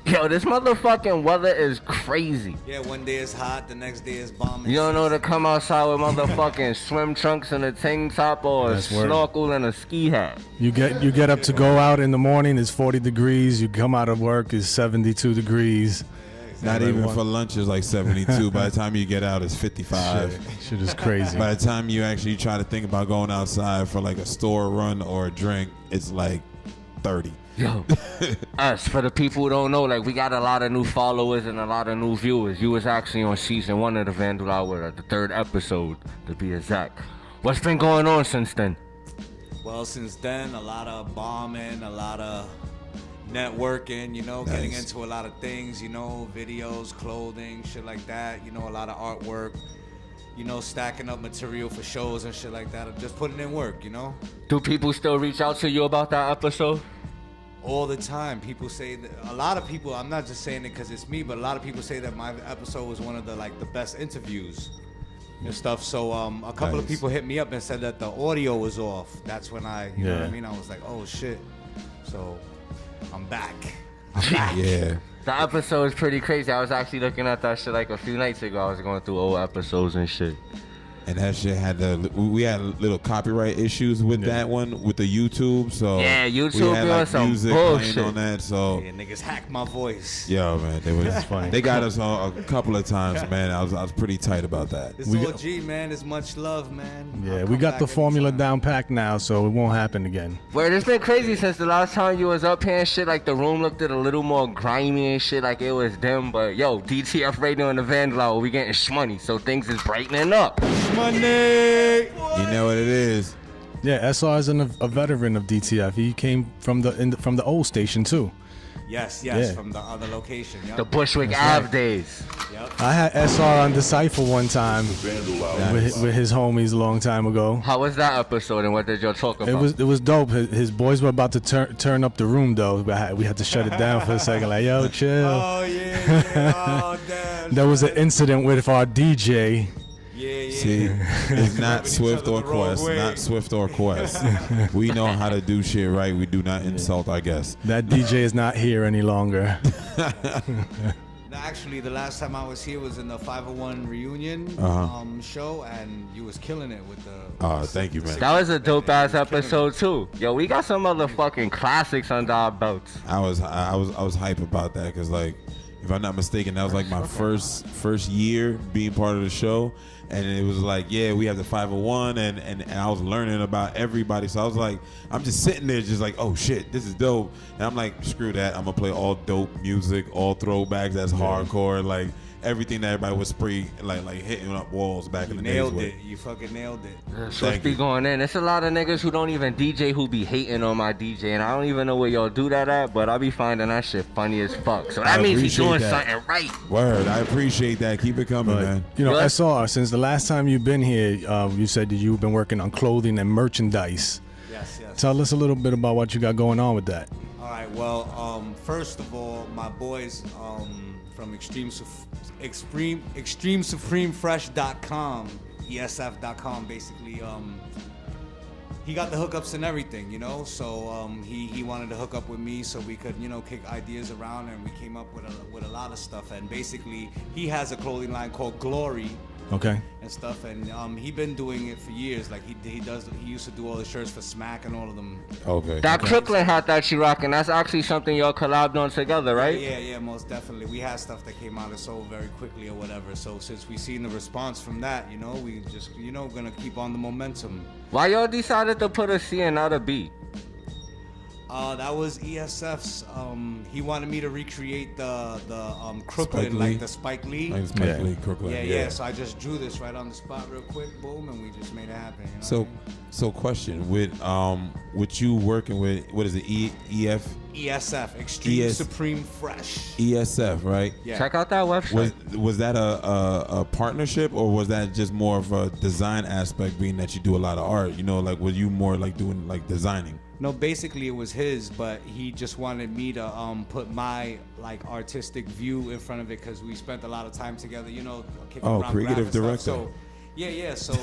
Yo, this motherfucking weather is crazy. Yeah, one day it's hot, the next day it's bombing. You don't know to come outside with motherfucking swim trunks and a tank top or a snorkel and a ski hat. You get up to go out in the morning, it's 40 degrees. You come out of work, it's 72 degrees. Not even for lunch is like 72. By the time you get out, it's 55. Shit is crazy. By the time you actually try to think about going outside for like a store run or a drink, it's like 30. Yo, us, for the people who don't know, like, we got a lot of new followers and a lot of new viewers. You was actually on season 1 of the Vandal Hour, the 3rd episode, to be exact. What's been going on since then? Well, since then, a lot of bombing, a lot of networking, getting into a lot of things, videos, clothing, shit like that, a lot of artwork, stacking up material for shows and shit like that. I'm just putting in work, Do people still reach out to you about that episode? All the time. People say that, a lot of people, I'm not just saying it because it's me, but a lot of people say that my episode was one of the best interviews and stuff. So a couple of people hit me up and said that the audio was off. That's when you know what I mean? I was like, oh shit. So I'm back. Yeah. The episode is pretty crazy. I was actually looking at that shit like a few nights ago. I was going through old episodes and shit. And that shit we had little copyright issues with that one, with the YouTube. So yeah, YouTube we had like some music bullshit playing on that. So yeah, niggas hacked my voice. Yo, man, they got us on a couple of times, man. I was pretty tight about that. It's OG, man. It's much love, man. Yeah, we got the formula down packed now, so it won't happen again. Word, it's been crazy since the last time you was up here and shit. Like, the room looked a little more grimy and shit, like it was dim. But yo, DTF Radio and the Vandal Hour, we getting shmoney, so things is brightening up. Money. You know what it is. Yeah, SR is a veteran of DTF. He came from the old station too. Yes, Yeah. from the other location. Yep. The Bushwick That's Ave right. days. Yep. I had SR on Decipher one time Vandal out. with his homies a long time ago. How was that episode and what did y'all talk about? It was dope. His boys were about to turn up the room though. We had to shut it down for a second. Like, yo, chill. Oh yeah. Oh damn. There was an incident with our DJ. Yeah. See, it's not Rubbing each Swift other or the wrong Quest. way. Not Swift or Quest. We know how to do shit right. We do not insult our guests. That DJ is not here any longer. Actually, the last time I was here was in the 501 reunion show, and you was killing it with the. Oh, thank you, man. That was a dope ass episode too. Yo, we got some motherfucking classics under our belts. I was hype about that because, like, if I'm not mistaken, that was like my first year being part of the show, and it was like, yeah, we have the 501, and I was learning about everybody. So I was like, I'm just sitting there, just like, oh shit, this is dope. And I'm like, screw that, I'm gonna play all dope music, all throwbacks, that's hardcore, like everything that everybody was like hitting up walls back in the days. Nailed with. it. You fucking nailed it. Swift be going in. It's a lot of niggas who don't even DJ who be hating on my DJ, and I don't even know where y'all do that at, but I be finding that shit funny as fuck. So that I means he's appreciate doing that. something right. Word, I appreciate that. Keep it coming, But, man. you know, Good. SR, since the last time you've been here, you said that you've been working on clothing and merchandise. Yes. Tell us a little bit about what you got going on with that. All right. Well, first of all, my boys from ExtremeSupremeFresh.com, ESF.com, basically. He got the hookups and everything, you know. So he wanted to hook up with me so we could, you know, kick ideas around, and we came up with a lot of stuff. And basically, he has a clothing line called Glory. Okay. And stuff, and he been doing it for years. Like he used to do all the shirts for Smack and all of them. Okay. That Crooklyn hat that you rocking, that's actually something y'all collabed on together, right? Yeah, most definitely. We had stuff that came out and sold very quickly or whatever. So since we seen the response from that, you know, we just, you know, gonna keep on the momentum. Why y'all decided to put a C and not a B? That was ESF's. He wanted me to recreate the Crooklyn, Spike Lee. like the Spike Lee. Like Spike Lee, Crooklyn. Yeah. So I just drew this right on the spot, real quick, boom, and we just made it happen. You know So, what I mean? so question with you working with, what is it, EF ESF, Extreme ES Supreme Fresh. ESF, right? Yeah. Check out that website. Was that a partnership, or was that just more of a design aspect, being that you do a lot of art? You know, like, were you more like doing like designing? No, basically it was his, but he just wanted me to put my like artistic view in front of it because we spent a lot of time together, you know, kicking Oh, around creative graphic stuff. director. So, yeah. So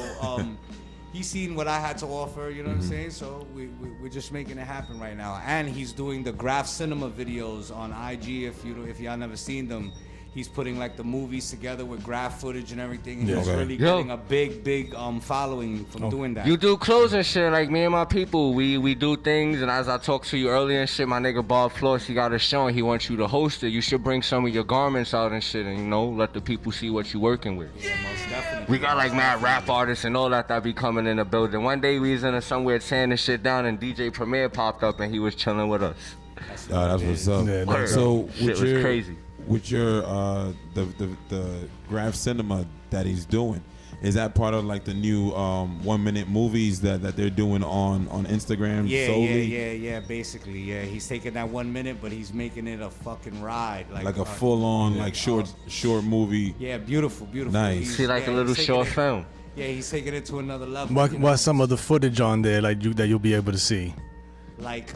he seen what I had to offer, you know what I'm saying? So we're just making it happen right now. And he's doing the Graph Cinema videos on IG. If y'all never seen them. He's putting like the movies together with graph footage and everything, and Yeah. he's Okay. really Yo. getting a big following from doing that. You do clothes and shit, like me and my people, we do things, and as I talked to you earlier and shit, my nigga Bob Floss, he got a show and he wants you to host it. You should bring some of your garments out and shit, and you know, let the people see what you working with. Yeah, most definitely. We got like mad rap artists and all that be coming in the building. One day we was in somewhere tearing this shit down, and DJ Premier popped up and he was chilling with us. That's what's up. Yeah, Word. So Shit with was your crazy. with your the Graph Cinema that he's doing, is that part of like the new 1 minute movies that they're doing on Instagram solely? Yeah. Basically, yeah. He's taking that 1 minute, but he's making it a fucking ride, like Like a full on like short movie. Yeah, beautiful. Nice. He's- See, like a yeah, little he's short taking it- film. Yeah, he's taking it to another level. What you know? what's some of the footage on there like that you'll be able to see? Like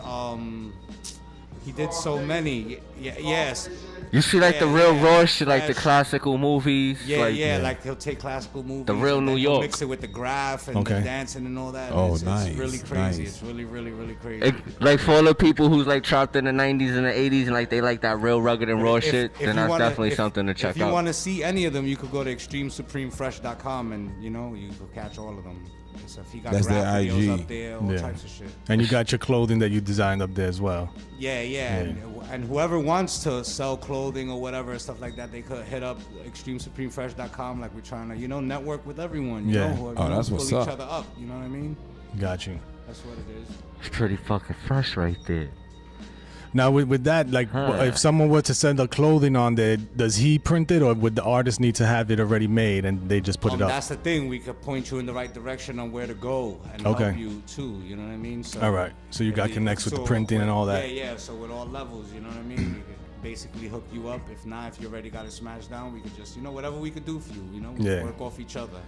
he did so many. Yes. You see like the Yeah, real yeah. raw shit, like the Yeah. classical movies. Yeah, like he'll take classical movies. The real and then New he'll York. Mix it with the graph and Okay. the dancing and all that. Oh, it's nice, really crazy. nice. It's really crazy. Like for all the people who's like trapped in the 90s and the 80s and like they like that real rugged and raw shit, then you that's wanna- definitely something to check If you out. want to see any of them, you could go to ExtremeSupremeFresh.com and you know you could catch all of them. So if he got That's their graph videos IG. up there, all Yeah. types of shit. And you got your clothing that you designed up there as well. Yeah. And whoever wants to sell clothing or whatever and stuff like that, they could hit up ExtremeSupremeFresh.com. Like we're trying to, you know, network with everyone. You Yeah. know, who, you Oh, know, that's pull what's each up. other up. You know what I mean? Got you. That's what it is. It's pretty fucking fresh right there. Now with that, like, if someone were to send a clothing on there, does he print it, or would the artist need to have it already made and they just put it up? That's the thing. We could point you in the right direction on where to go and help you too. You know what I mean? So, all right. So you got connects with the printing and all that. Yeah. So with all levels, you know what I mean? We could basically hook you up. If not, if you already got it smashed down, we could just, whatever we could do for you. We work off each other.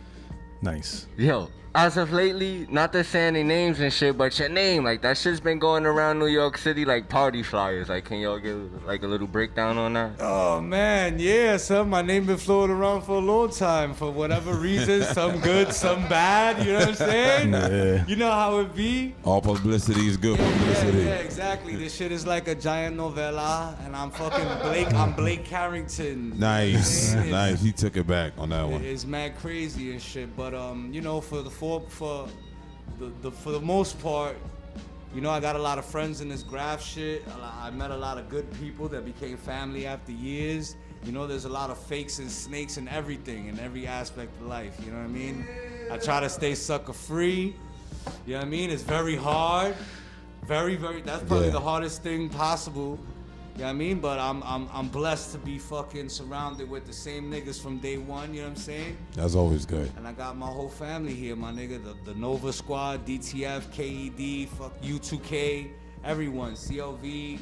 Nice. Yo, as of lately, not to say any names and shit, but your name, like, that shit's been going around New York City like party flyers. Like, can y'all give like a little breakdown on that? Oh man, yeah, son. My name been floating around for a long time for whatever reason. Some good, some bad. You know what I'm saying? Yeah. You know how it be. All publicity is good publicity. Yeah, exactly. This shit is like a giant novella, and I'm fucking Blake. I'm Blake Carrington. Nice, nice. He took it back on that one. It's mad crazy and shit, but for the most part, I got a lot of friends in this graph shit. I met a lot of good people that became family after years. There's a lot of fakes and snakes and everything in every aspect of life. You know what I mean? I try to stay sucker free. You know what I mean? It's very hard. Very, very. That's probably the hardest thing possible. You know what I mean? But I'm blessed to be fucking surrounded with the same niggas from day one, you know what I'm saying? That's always good. And I got my whole family here, my nigga, the Nova Squad, DTF, KED, fuck U2K, everyone, CLV,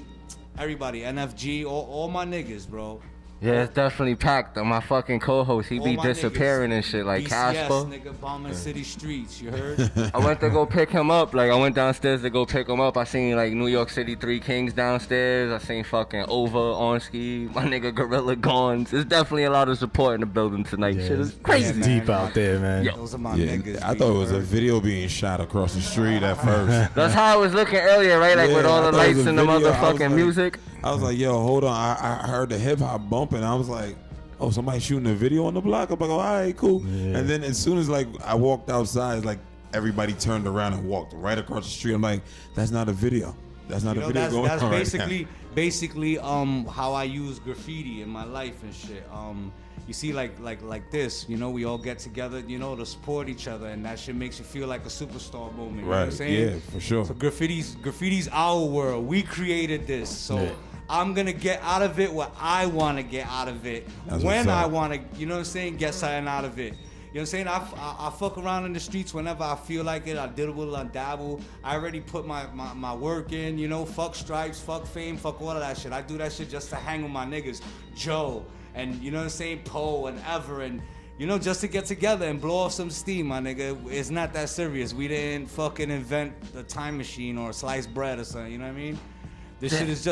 everybody, NFG, all my niggas, bro. Yeah, it's definitely packed. My fucking co-host, he be disappearing and shit, like Casper. Nigga, bombing city streets, you heard? I went to go pick him up. Like, I went downstairs to go pick him up. I seen, like, New York City 3 Kings downstairs. I seen fucking Ova on ski. My nigga Gorilla Gons. There's definitely a lot of support in the building tonight. Shit is crazy. It's deep out there, man. Yo. Those are my niggas. I thought it was a video being shot across the street at first. That's how I was looking earlier, right? Like, with all the lights and the motherfucking music. I was like, yo, hold on. I heard the hip hop bumping. I was like, oh, somebody shooting a video on the block. I'm like, oh, all right, cool. Yeah. And then as soon as like I walked outside, like everybody turned around and walked right across the street. I'm like, that's not a video. That's not a video going on. That's basically how I use graffiti in my life and shit. You see, like this, we all get together, to support each other, and that shit makes you feel like a superstar moment. You know what I'm saying? Yeah, for sure. So graffiti's our world. We created this, so I'm gonna get out of it what I want to get out of it when I want to. You know what I'm saying? Get something out of it. You know what I'm saying? I fuck around in the streets whenever I feel like it. I diddle, I dabble. I already put my work in, fuck stripes, fuck fame, fuck all of that shit. I do that shit just to hang with my niggas, Joe, and you know what I'm saying, Poe and Ever, and just to get together and blow off some steam, my nigga. It's not that serious. We didn't fucking invent the time machine or sliced bread or something, you know what I mean? This shit is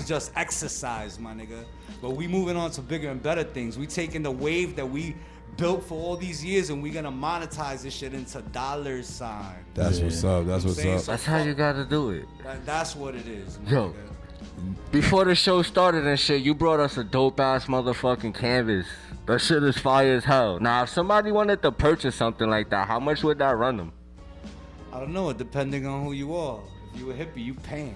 just exercise, my nigga. But we moving on to bigger and better things. We taking the wave that we built for all these years, and we're gonna monetize this shit into dollar sign. That's what's up. That's what's up. That's how you gotta do it. That's what it is, my Yo, nigga. Before the show started and shit, you brought us a dope ass motherfucking canvas. That shit is fire as hell. Now, if somebody wanted to purchase something like that, how much would that run them? I don't know, depending on who you are. If you a hippie, you paying.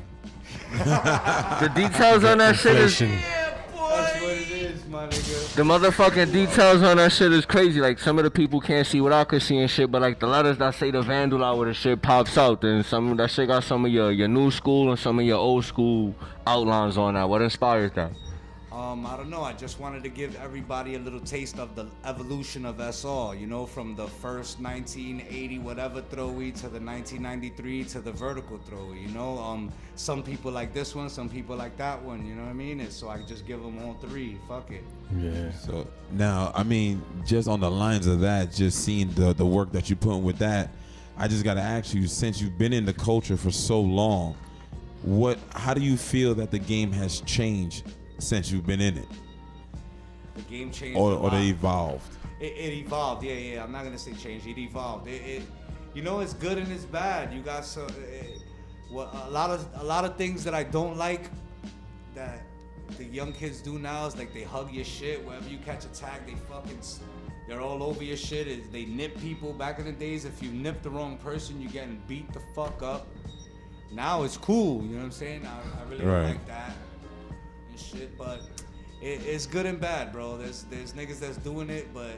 The details on that shit is... That's what it is, my nigga. The motherfucking details on that shit is crazy. Like, some of the people can't see what I could see and shit, but like the letters that say the Vandal out where the shit pops out, and some of that shit got some of your new school and some of your old school outlines on that. What inspired that? I don't know. I just wanted to give everybody a little taste of the evolution of SR, from the first 1980 whatever throwy to the 1993 to the vertical throwy, some people like this one, some people like that one, you know what I mean? And so I just give them all three. Fuck it. Yeah. So now, I mean, just on the lines of that, just seeing the work that you put in with that, I just got to ask you, since you've been in the culture for so long, how do you feel that the game has changed since you've been in it? The game changed or they evolved? It evolved, yeah. I'm not gonna say changed. It evolved. It's good and it's bad. You got a lot of things that I don't like that the young kids do now is like they hug your shit. Wherever you catch a tag, they're all over your shit. They nip people. Back in the days, if you nip the wrong person, you're getting beat the fuck up. Now it's cool. You know what I'm saying? I really don't like that. Shit, but it's good and bad, bro. There's niggas that's doing it, but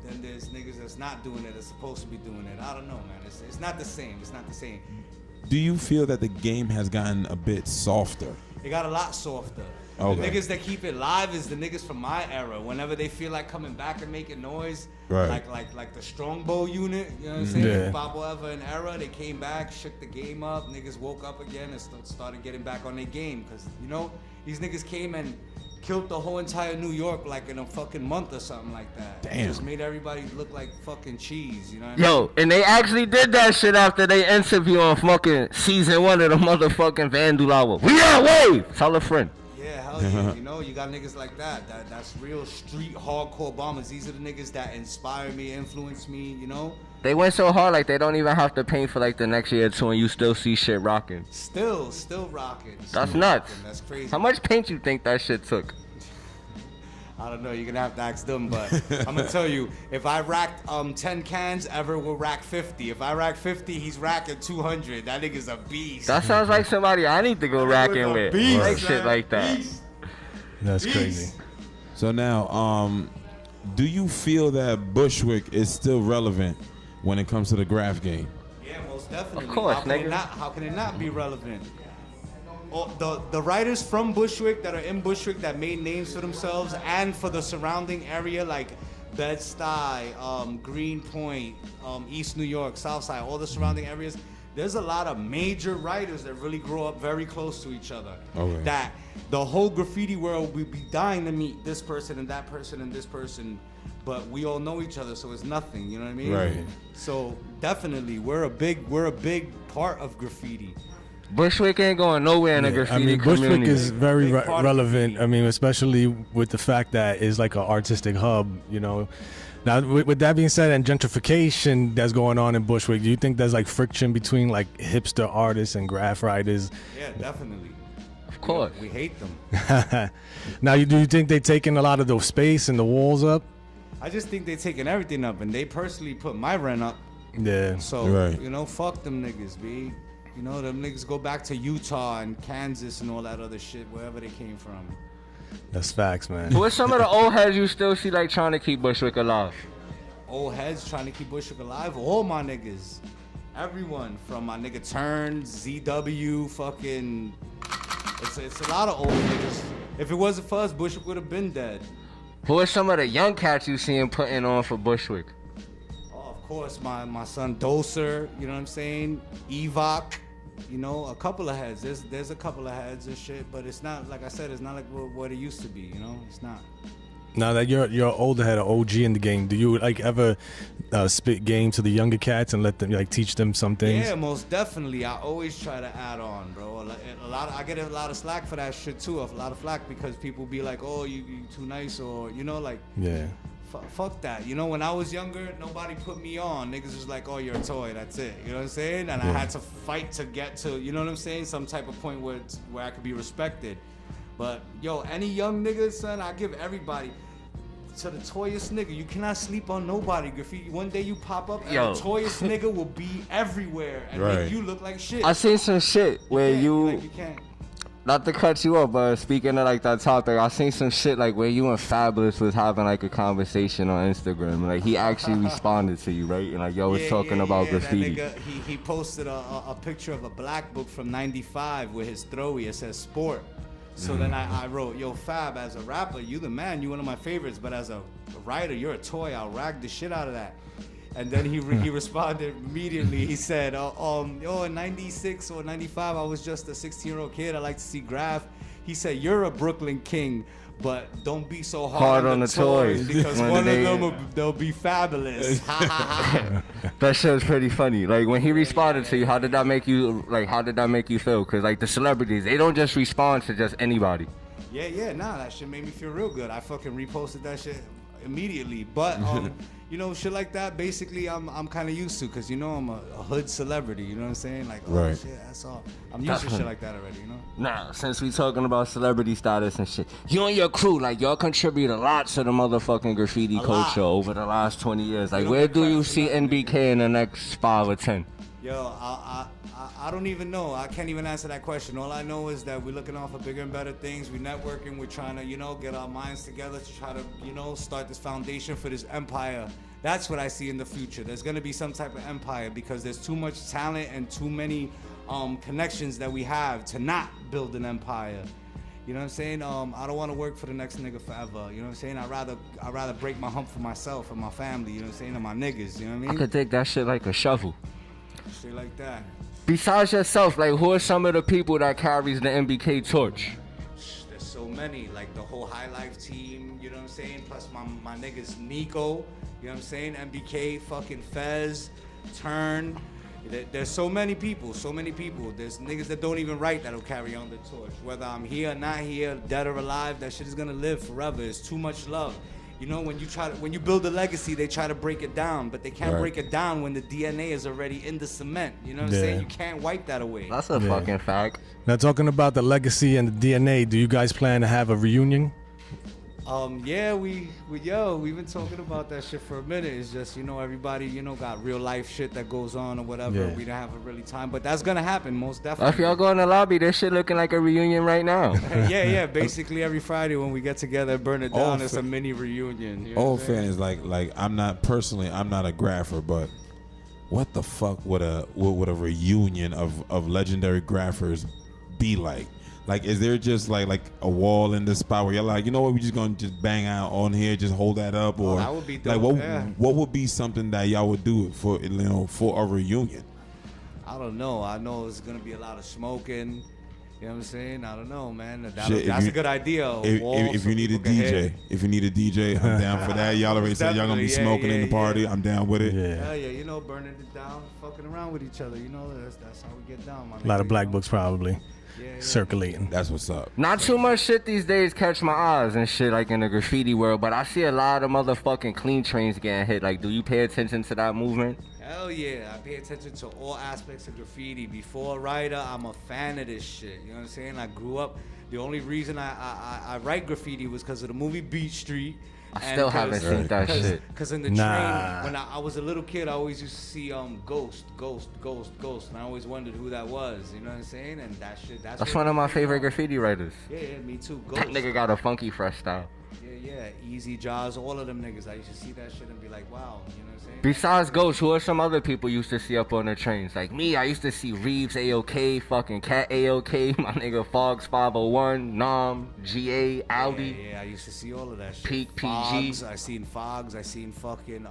then there's niggas that's not doing it, that's supposed to be doing it. I don't know, man. It's not the same. It's not the same. Do you feel that the game has gotten a bit softer? It got a lot softer. Okay. The niggas that keep it live is the niggas from my era. Whenever they feel like coming back and making noise, Right. like the Strongbow unit, you know what I'm saying? Yeah. Bobo Ever and era, they came back, shook the game up. Niggas woke up again and started getting back on their game. Cause you know, these niggas came and killed the whole entire New York like in a fucking month or something like that. Damn. Just made everybody look like fucking cheese, you know what I mean? Yo, and they actually did that shit after they interview on fucking season 1 of the motherfucking Vandal hour. We are wave. Tell a friend. Yeah, hell yeah. You know, you got niggas like that. That's real street hardcore bombers. These are the niggas that inspire me, influence me, you know? They went so hard like they don't even have to paint for like the next year or two, and you still see shit rocking. Still rocking. That's nuts. That's crazy. How much paint you think that shit took? I don't know. You're gonna have to ask them, but I'm gonna tell you. If I racked 10 cans, Ever will rack 50. If I rack 50, he's racking 200. That nigga's a beast. That sounds like somebody I need to go racking a with. beast, Like shit man. like that. Beast. That's Beast. crazy. So now, do you feel that Bushwick is still relevant when it comes to the graph game? Yeah, most definitely. Of course, how can nigga. how can it not be relevant? The writers from Bushwick that are in Bushwick that made names for themselves and for the surrounding area like Bed-Stuy, Greenpoint, East New York, South Side, all the surrounding areas. There's a lot of major writers that really grow up very close to each other. Okay. That the whole graffiti world would be dying to meet this person and that person and this person, but we all know each other, so it's nothing. You know what I mean? Right. So definitely, we're a big part of graffiti. Bushwick ain't going nowhere in the Yeah, graffiti I mean, Bushwick community. is very Big part of relevant. I mean, especially with the fact that it's like an artistic hub, you know. Now, with that being said, and gentrification that's going on in Bushwick, do you think there's like friction between like hipster artists and graph writers? Yeah, definitely. Of course. We hate them. Now, do you think they're taking a lot of the space and the walls up? I just think they taking everything up, and they personally put my rent up. Yeah. So Right. you know, fuck them niggas, B. You know, them niggas go back to Utah and Kansas and all that other shit, wherever they came from. That's facts, man. What's some of the old heads you still see like trying to keep Bushwick alive? Old heads trying to keep Bushwick alive. All my niggas. Everyone from my nigga Turn, ZW, fucking. It's a lot of old niggas. If it wasn't for us, Bushwick would have been dead. Who are some of the young cats you see him putting on for Bushwick? Oh, of course, my son Doser, you know what I'm saying? Evok, you know, a couple of heads. There's a couple of heads and shit, but it's not, like I said, it's not like what it used to be, you know? It's not. Now that you're older head, an OG in the game, do you like ever spit game to the younger cats and let them like teach them some things? Yeah, most definitely. I always try to add on, bro. I get a lot of slack for that shit too. A lot of flack because people be like, "Oh, you too nice," or you know, like, Yeah. fuck that. You know, when I was younger, nobody put me on. Niggas was like, "Oh, you're a toy." That's it. You know what I'm saying? And I had to fight to get to, you know what I'm saying, some type of point where I could be respected. But yo, any young nigga, son, I give everybody. To the toyest nigga, you cannot sleep on nobody. Graffiti. One day you pop up, and Yo. the toyest nigga will be everywhere and Right. make you look like shit. I seen some shit where you can't. not to cut you off, but speaking of like that topic, I seen some shit like where you and Fabulous was having like a conversation on Instagram. Like he actually responded to you, right? And like y'all was talking about graffiti. That nigga, he posted a picture of a black book from '95 with his throwy. It says sport. So then I wrote, yo, Fab, as a rapper, you the man, you one of my favorites, but as a writer, you're a toy. I'll rag the shit out of that. And then he responded immediately. He said, yo, in 96 or 95, I was just a 16-year-old kid. I like to see graph. He said, you're a Brooklyn king, but don't be so hard on the toys because When one of they- them, they'll be fabulous. Ha, ha, ha. That shit was pretty funny. Like when he responded to you, how did that make you? Like how did that make you feel? Cause like the celebrities, they don't just respond to just anybody. Yeah, nah, that shit made me feel real good. I fucking reposted that shit immediately. But you know, shit like that, basically, I'm kind of used to, cause you know I'm a hood celebrity. You know what I'm saying? Like, oh Right. shit, that's all. I'm used to shit like that already. You know? Nah, since we talking about celebrity status and shit, you and your crew, like y'all contribute a lot to the motherfucking graffiti culture lot. over the last 20 years. Like don't where get do credit you for see nothing, NBK in the next 5 or 10? Yo, I don't even know. I can't even answer that question. All I know is that we're looking out for bigger and better things. We're networking. We're trying to, you know, get our minds together to try to, you know, start this foundation for this empire. That's what I see in the future. There's going to be some type of empire because there's too much talent and too many connections that we have to not build an empire. You know what I'm saying? I don't want to work for the next nigga forever. You know what I'm saying? I'd rather break my hump for myself and my family. You know what I'm saying? And my niggas. You know what I mean? I could take that shit like a shovel. Shit like that. Besides yourself, like who are some of the people that carries the MBK torch? There's so many, like the whole High Life team, you know what I'm saying? Plus my niggas Nico, you know what I'm saying? MBK, fucking Fez, Turn. There's so many people, There's niggas that don't even write that'll carry on the torch. Whether I'm here or not here, dead or alive, that shit is gonna live forever. It's too much love. You know, when you build a legacy, they try to break it down, but they can't break it down when the DNA is already in the cement. You know what I'm saying? You can't wipe that away. That's a fucking fact. Now, talking about the legacy and the DNA, do you guys plan to have a reunion? Yeah, we've been talking about that shit for a minute. It's just, you know, everybody, you know, got real life shit that goes on or whatever. Yeah. We don't have a really time, but that's gonna happen most If definitely. y'all go in the lobby, this shit looking like a reunion right now. Yeah. Basically every Friday when we get together and burn it down, it's a mini reunion. You know Old what I'm saying? fan is like I'm not a grapher, but what the fuck would a reunion of legendary graphers be like? Like, is there just like a wall in the spot where you're like, you know what, we just gonna just bang out on here, just hold that up, or that would be like dope, what would be something that y'all would do for, you know, for a reunion? I don't know. I know it's gonna be a lot of smoking. You know what I'm saying? I don't know, man. Shit, That's a good idea. If you need a DJ, I'm down for that. Y'all already said y'all gonna be smoking in the party. I'm down with it. Yeah, you know, burning it down, fucking around with each other. You know, that's how we get down, my A lot nigga, of black you know? books probably circulating. That's what's up. Not too much shit these days catch my eyes and shit like in the graffiti world, but I see a lot of motherfucking clean trains getting hit. Like, do you pay attention to that movement? Hell yeah, I pay attention to all aspects of graffiti. Before a writer, I'm a fan of this shit. You know what I'm saying? I grew up. The only reason I write graffiti was because of the movie Beach Street. I still haven't seen that shit. Because in the train, when I was a little kid, I always used to see Ghost. And I always wondered who that was. You know what I'm saying? And that shit, That's one of my favorite graffiti writers. Yeah, me too. Ghost. That nigga got a funky fresh style. Yeah. Easy Jaws, all of them niggas. I used to see that shit and be like, wow. You know what I'm saying? Besides Ghost, who are some other people you used to see up on the trains? Like me, I used to see Reeves AOK, fucking Cat AOK, my nigga Fogs 501, Nom, GA, Audi. Yeah, I used to see all of that shit. Peak PG. Fogs, I seen Fogs, I seen fucking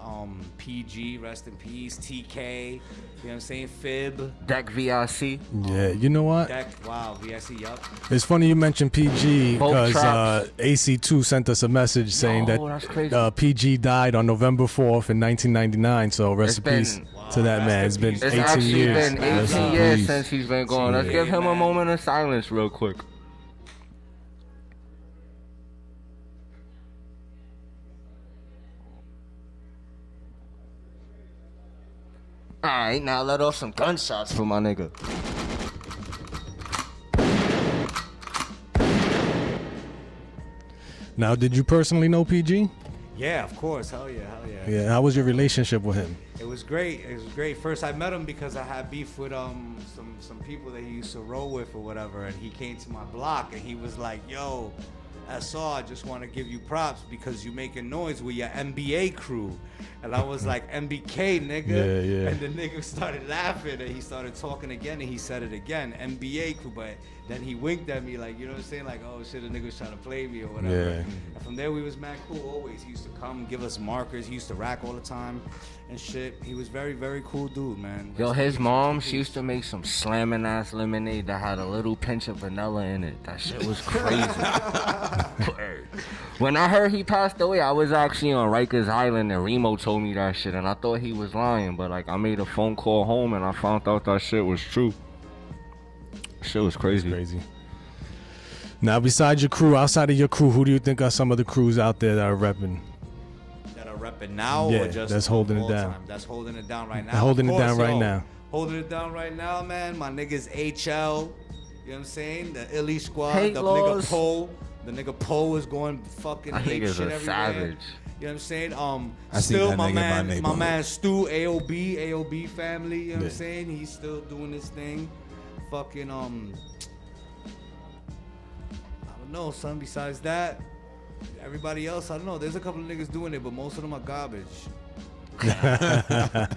PG, rest in peace, TK, you know what I'm saying, Fib. Deck VIC. Yeah, you know what? Deck, wow, VIC, yup. It's funny you mentioned PG Both because AC2 sent us a message saying that's crazy. that PG died on November 4th in 1999. So rest in peace to that man. It's been It's 18 It's actually years. been Rest in 18 years peace. since he's been gone. Let's give him a moment of silence real quick. Alright, now let off some gunshots for my nigga. Now, did you personally know PG? Yeah, of course, hell yeah. Yeah. How was your relationship with him? It was great. First, I met him because I had beef with some people that he used to roll with or whatever, and he came to my block and he was like, "Yo, SR, I just want to give you props because you making noise with your NBA crew." And I was like, "MBK, nigga." Yeah. And the nigga started laughing and he started talking again and he said it again, NBA crew. But then he winked at me like, you know what I'm saying? Like, oh shit, the nigga was trying to play me or whatever. Yeah. And from there we was mad cool always. He used to come, give us markers. He used to rack all the time and shit. He was very, very cool dude, man. Yo, his mom, she used to make some slamming ass lemonade that had a little pinch of vanilla in it. That shit was crazy. When I heard he passed away, I was actually on Rikers Island and Remo told me that shit and I thought he was lying, but like I made a phone call home and I found out that shit was true. Shit was crazy. Now, besides your crew, outside of your crew, who do you think are some of the crews out there that are repping? That are repping now Yeah, or just that's holding it all down. time? That's holding it down right now. Holding Of it down course, right yo. now. Holding it down right now, man. My niggas HL. You know what I'm saying? The Illy Squad. Hate the laws. nigga Poe. The nigga Poe is going fucking That hate nigga's shit a everywhere. savage. You know what I'm saying? I seen Still that my nigga in my man, neighborhood. Stu, AOB family, you know what I'm Yeah. saying? He's still doing his thing. Fucking I don't know, son, besides that, everybody else, I don't know. There's a couple of niggas doing it, but most of them are garbage.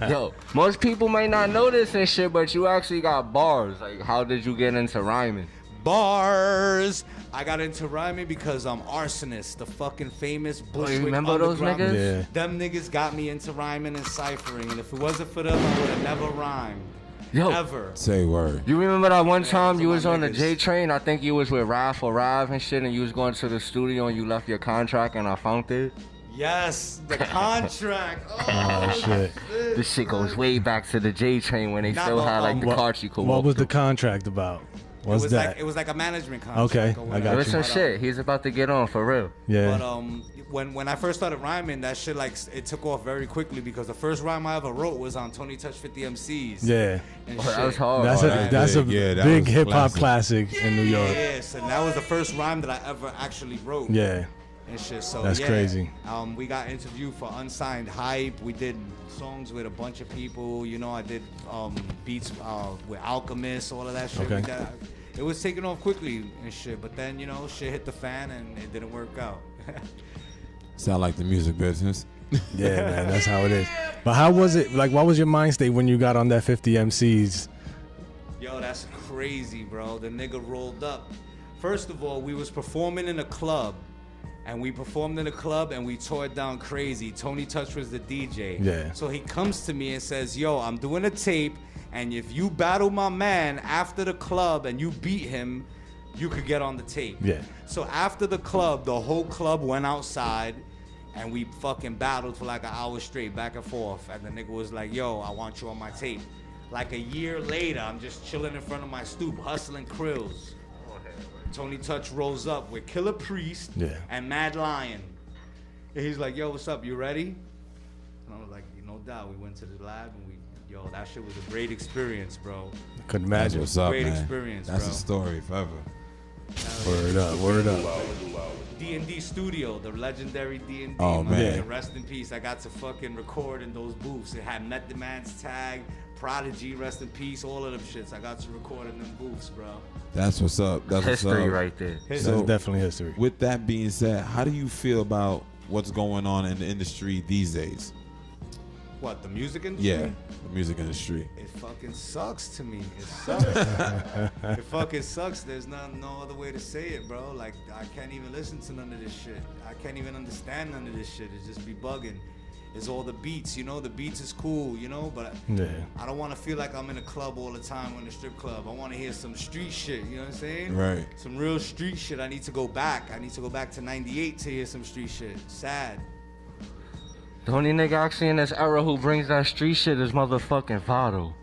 Yo, most people might not know this and shit, but you actually got bars. Like, how did you get into rhyming? Bars. I got into rhyming because I'm Arsonist, the fucking famous Bushwick you remember those Underground. niggas? Yeah. Them niggas got me into rhyming and ciphering, and if it wasn't for them, I would have never rhymed. Yo. Ever. Say word. You remember that one time those you are was my on the niggas. J train? I think you was with Ralph or Rive and shit, and you was going to the studio and you left your contract and I found it. Yes, the contract. Oh, shit. This shit goes way back to the J train when they Nah, still but, had like the What, carts you could what walk was the through. contract about? What's that? It was like a management contract. Okay, or I whatever. got There was some But, shit. He's about to get on for real. Yeah. But when I first started rhyming, that shit like it took off very quickly because the first rhyme I ever wrote was on Tony Touch 50 MCs. Yeah. And Oh, shit. that was hard. That's that that's a big. Yeah, that big was hip hop classic. classic in New York. Yes, and that was the first rhyme that I ever actually wrote. Yeah. And shit. So That's yeah, crazy. We got interviewed for Unsigned Hype. We did songs with a bunch of people. You know, I did beats with Alchemist, all of that shit. Okay. It was taking off quickly and shit, but then you know, shit hit the fan and it didn't work out. Sound like the music business. Yeah, man, that's how it is. But how was it? Like, what was your mind state when you got on that 50 MCs? Yo, that's crazy, bro. The nigga rolled up. First of all, we was performing in a club. And we performed in a club and we tore it down crazy. Tony Touch was the DJ. Yeah. So he comes to me and says, yo, I'm doing a tape. And if you battle my man after the club and you beat him, you could get on the tape. Yeah. So after the club, the whole club went outside and we fucking battled for like an hour straight, back and forth. And the nigga was like, yo, I want you on my tape. Like a year later, I'm just chilling in front of my stoop, hustling krills. Tony Touch rolls up with Killer Priest and Mad Lion. And he's like, yo, what's up? You ready? And I was like, no doubt. We went to the lab and yo, that shit was a great experience, bro. Couldn't That's imagine. what's up, Great man. experience, That's bro. a story forever. Word up, word up. D&D Studio, the legendary D&D. Oh, my man. nigga, rest in peace. I got to fucking record in those booths. It had Method Man's tag, Prodigy, rest in peace, all of them shits. I got to record in them booths, bro. That's what's up. That's what's History up. right there. That's So- definitely history. With that being said, how do you feel about what's going on in the industry these days? What, the music industry? Yeah, the music industry. It fucking sucks to me. It sucks. It fucking sucks. There's no other way to say it, bro. Like, I can't even listen to none of this shit. I can't even understand none of this shit. It just be bugging. It's all the beats, you know? The beats is cool, you know? But Yeah. I don't want to feel like I'm in a club all the time or in a strip club. I want to hear some street shit, you know what I'm saying? Right. Some real street shit. I need to go back. I need to go back to 98 to hear some street shit. Sad. The only nigga actually in this era who brings that street shit is motherfucking Vandal.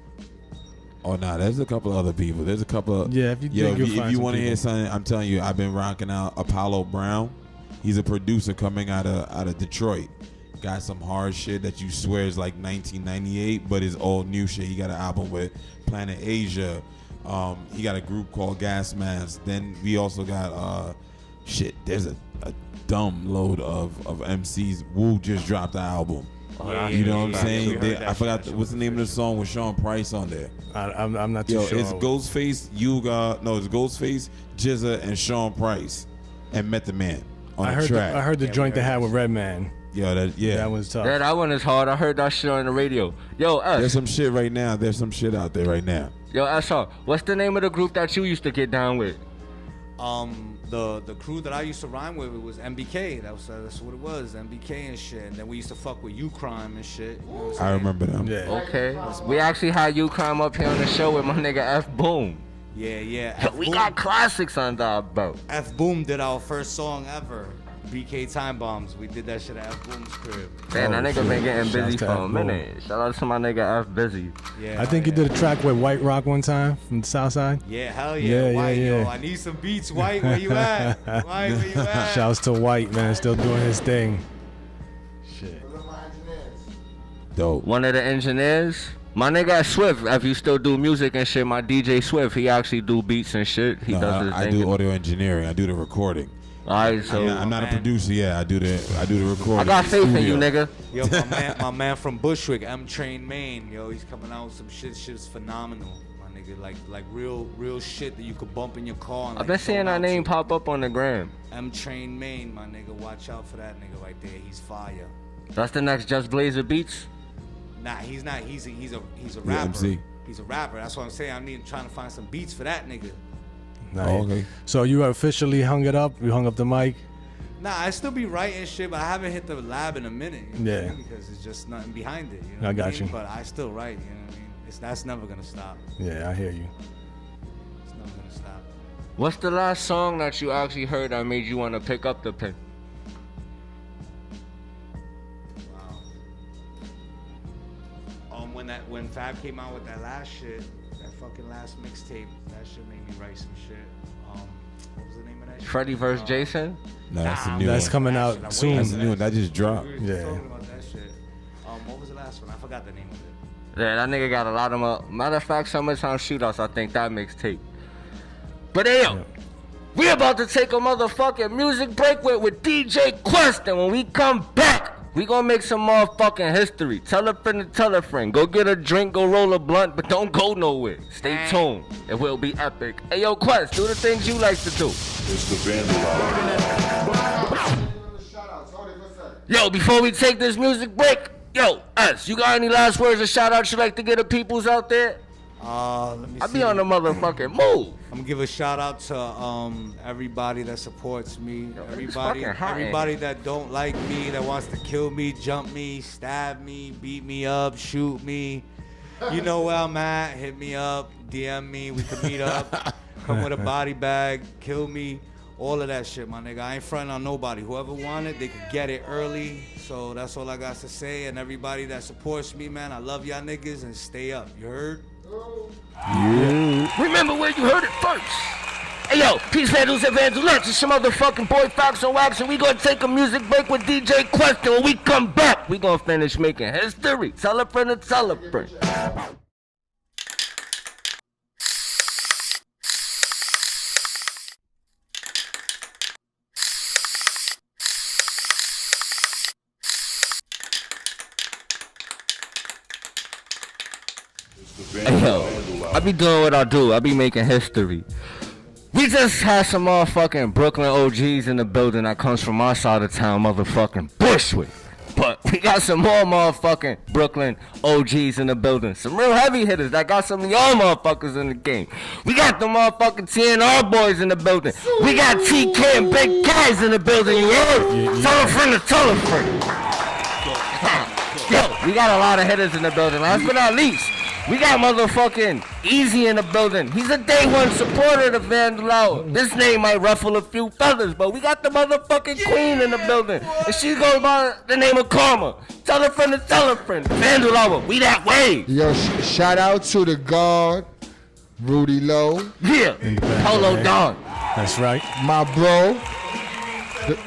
Oh, nah, there's a couple other people. There's a couple of... Yeah, if you Yo, think you'll if find you some want to hear people. something, I'm telling you, I've been rocking out Apollo Brown. He's a producer coming out of Detroit. Got some hard shit that you swear is like 1998, but it's all new shit. He got an album with Planet Asia. He got a group called Gas Mask. Then we also got there's a dumb load of MCs. Wu just dropped the album. You know what I'm saying? I forgot what's the name of the song with Sean Price on there. I'm not too Yo, sure. it's Ghostface, it's Ghostface, Jizza, and Sean Price, and Method Man on I the heard track. I heard the joint they had with Redman. Yo, That was tough. Yeah, that one is hard. I heard that shit on the radio. Yo, There's S. some shit right now. There's some shit out there right now. Yo, SR. What's the name of the group that you used to get down with? The crew that I used to rhyme with, it was MBK. That's what it was, MBK and shit. And then we used to fuck with U-Crime and shit. You know what I'm I saying? remember them. Yeah. Okay. We actually had you come up here on the show with my nigga F Boom. Yeah. Yo, we got classics under our belt. F Boom did our first song ever. BK Time Bombs. We did that shit at F Boom's crib. Man, that nigga shit. been getting busy Shouts to for F a Boom. minute. Shout out to my nigga F Busy. Yeah. I think you did a track with White Rock one time from the South Side. Yeah, hell yeah. Yeah, White, yeah. yo. I need some beats. White, where you at? White, where you at? Shouts to White, man, still doing his thing. Shit. Dope. One of the engineers. My nigga Swift, if you still do music and shit, my DJ Swift, he actually do beats and shit. He No, does his I thing. do audio engineering. I do the recording. Alright, so I'm not a man. producer. Yeah, I do the recording. I got faith in Studio. you, nigga. Yo, my man from Bushwick, M Train Maine. Yo, he's coming out with some shit. Shit's phenomenal. My nigga, like real shit that you could bump in your car. And, I've been seeing that name pop up on the gram. M Train Maine, my nigga. Watch out for that nigga right there. He's fire. That's the next Just Blazer Beats. Nah, he's not. He's a Yeah, rapper. MC. He's a rapper. That's what I'm saying. I'm trying to find some beats for that nigga. Nah, Oh, okay. So you officially hung it up? You hung up the mic? Nah, I still be writing shit, but I haven't hit the lab in a minute. You know what I Yeah. mean? Because it's just nothing behind it. You know I what got mean? you. But I still write. You know what I mean? That's never gonna stop. Yeah, I hear you. It's never gonna stop. What's the last song that you actually heard that made you want to pick up the pen? Wow. When Fab came out with that last shit, that fucking last mixtape, that shit made me write some shit. What was the name of that shit? Freddie vs. Jason? No, that's the new That's one. coming That out shit, I soon. waited That's for the new one. That just dropped. We were Yeah. talking about that shit. What was the last one? I forgot the name of it. Yeah, that nigga got a lot of matter of fact, Summertime Shootouts, I think that mixtape. But hey, yo, we about to take a motherfucking music break with DJ Quest, and when we come back, we gonna make some motherfucking history. Tell a friend to tell a friend. Go get a drink, go roll a blunt, but don't go nowhere. Stay tuned. It will be epic. Hey, yo, Quest, do the things you like to do. It's the Vandal Hour. Yo, before we take this music break, yo, S, you got any last words or shout outs you like to get the peoples out there? Let me I see. be on the motherfucking move. I'm gonna give a shout out to everybody that supports me, it's fucking hot in everybody here. that don't like me, that wants to kill me, jump me, stab me, beat me up, shoot me. You know where I'm at. Hit me up, DM me. We can meet up. Come with a body bag, kill me, all of that shit, my nigga. I ain't fronting on nobody. Whoever wanted, they could get it early. So that's all I got to say. And everybody that supports me, man, I love y'all niggas and stay up. You heard? Remember where you heard it first. Hey yo, peace, Vandals and Vandalettes. It's your motherfucking boy Fox on Wax, and we gonna take a music break with DJ Quest. And when we come back, we gonna finish making history. Tell a friend to tell a friend. It's the Hey yo, Vandal I Hour. be doing what I do. I be making history. We just had some motherfucking Brooklyn OGs in the building that comes from our side of town, motherfucking Bushwick. But we got some more motherfucking Brooklyn OGs in the building. Some real heavy hitters that got some of y'all motherfuckers in the game. We got the motherfucking TNR boys in the building. We got TK and Big Kies in the building, you heard? Tell a friend to tell a friend. Yo, we got a lot of hitters in the building. Last but not least, we got motherfucking Easy in the building. He's a day one supporter of the Vandal Hour. This name might ruffle a few feathers, but we got the motherfucking queen in the building. And she goes by the name of Karma. Tell a friend to tell a friend. Vandal Hour, we that way. Yo, shout out to the guard, Rudy Lowe, Yeah, Polo man. Don. That's right. my bro, the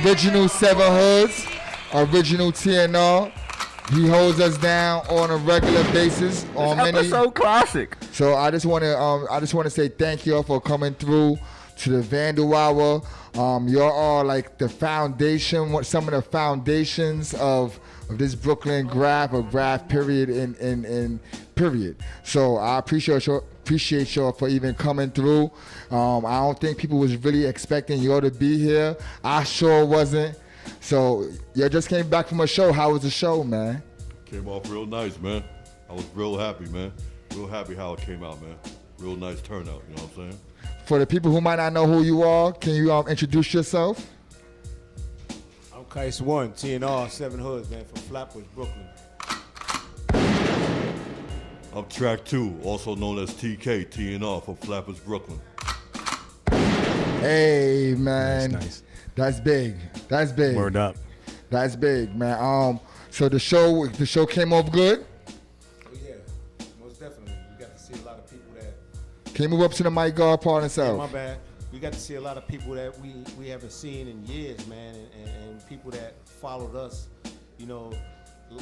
original Seven Hoods, original TNR. He holds us down on a regular basis on many. Episode classic. So I just want to say thank you all for coming through to the Vandal Hour. Y'all are like the foundation, some of the foundations of this Brooklyn graph, or graph period in period. So I appreciate y'all for even coming through. I don't think people was really expecting y'all to be here. I sure wasn't. So y'all just came back from a show. How was the show, man? Came off real nice, man. I was real happy, man. Real happy how it came out, man. Real nice turnout, you know what I'm saying? For the people who might not know who you are, can you introduce yourself? I'm Kies 1, TNR, 7 Hoods, man, from Flatbush, Brooklyn. I'm track 2, also known as TK, TNR from Flatbush, Brooklyn. Hey, man. Nice. That's big. That's big. Word up. That's big, man. So the show came off good. Oh, yeah, most definitely. We got to see a lot of people that, Can you move up to the mic guard part my itself? bad, we got to see a lot of people that we haven't seen in years, man, and people that followed us, you know,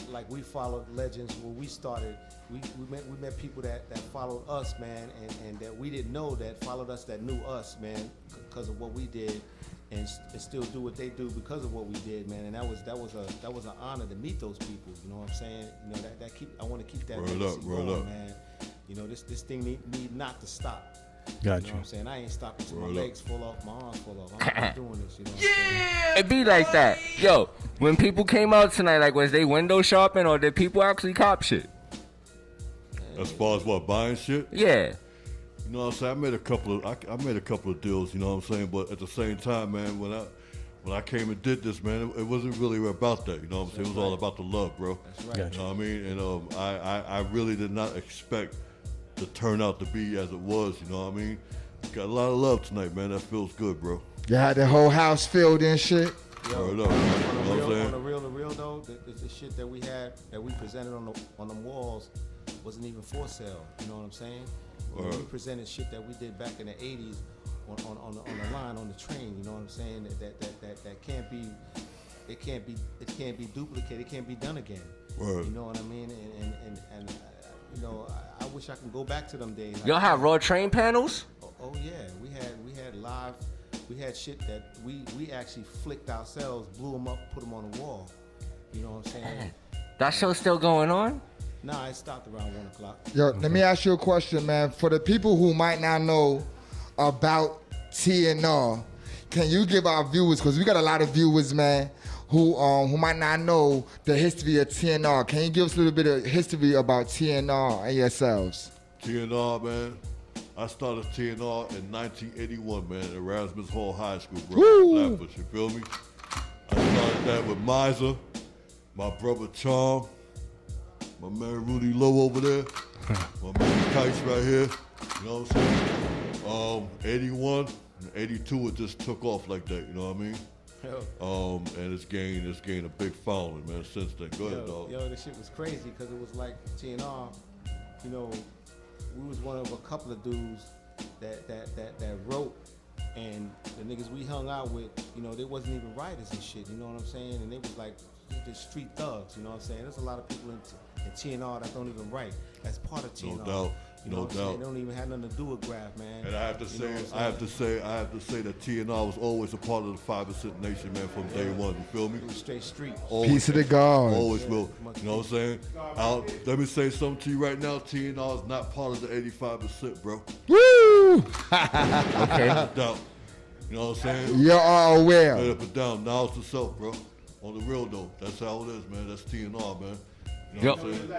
like we followed legends when we started. We met people that followed us, man, and that we didn't know that followed us, that knew us, man, because of what we did, and still do what they do because of what we did, man. And that was an honor to meet those people. You know what I'm saying? You know I want to keep that Roll legacy up, roll going, up. man. You know this thing need not to stop. Got You know you. what I'm saying? I ain't stopping till my Roll up. legs fall off, my arms fall off. I'm not doing this. You know what I'm saying? It be like that. Yo, when people came out tonight, like, was they window shopping or did people actually cop shit? As far as what, buying shit? Yeah. You know what I'm saying? I made a couple of deals, you know what I'm saying? But at the same time, man, when I came and did this, man, it wasn't really about that, you know what I'm saying? It was all about the love, bro. That's right. Gotcha. You know what I mean? And I really did not expect the turnout to be as it was, you know what I mean? Got a lot of love tonight, man. That feels good, bro. You had the whole house filled and shit. Word up, man. You know what I'm saying? On the real though, the shit that we had, that we presented on the walls wasn't even for sale. You know what I'm saying? When we presented shit that we did back in the 80s on the line, on the train, you know what I'm saying? That can't be, it can't be duplicated, it can't be done again. Word. You know what I mean? And you know, I wish I can go back to them days. Y'all have raw train panels? Oh yeah, we had live, we had shit that we actually flicked ourselves, blew them up, put them on the wall. You know what I'm saying? That show's still going on? Nah, it stopped around 1 o'clock. Yo, let me ask you a question, man. For the people who might not know about TNR, can you give our viewers, because we got a lot of viewers, man, who might not know the history of TNR. Can you give us a little bit of history about TNR and yourselves? TNR, man. I started TNR in 1981, man, at Erasmus Hall High School, bro. Woo! Flatbush, you feel me? I started that with Miser, my brother Charm, my man Rudy Lowe over there, my man Kies right here. You know what I'm saying? 81 and 82, it just took off like that. You know what I mean? And it's gained a big following, man, since then. Go ahead, dog. Yo, this shit was crazy because it was like TNR, you know, we was one of a couple of dudes that wrote, and the niggas we hung out with, you know, they wasn't even writers and shit, you know what I'm saying? And they was like the street thugs, you know what I'm saying? There's a lot of people in TNR that don't even write. That's part of TNR. No doubt. You know No what I'm saying? doubt. They don't even have nothing to do with Graph, man. And I have to You know say, what I'm I have to say that TNR was always a part of the 5% Nation, man, from day one. You feel me? It was straight street. Always, Peace to the God. Always will. You know what I'm saying? Let me say something to you right now. TNR is not part of the 85%, bro. Woo! Okay. No doubt. You know what I'm saying? You are aware. Straight up and down. Now it's the self, bro. On the real though. That's how it is, man. That's TNR, man. You know what I'm saying?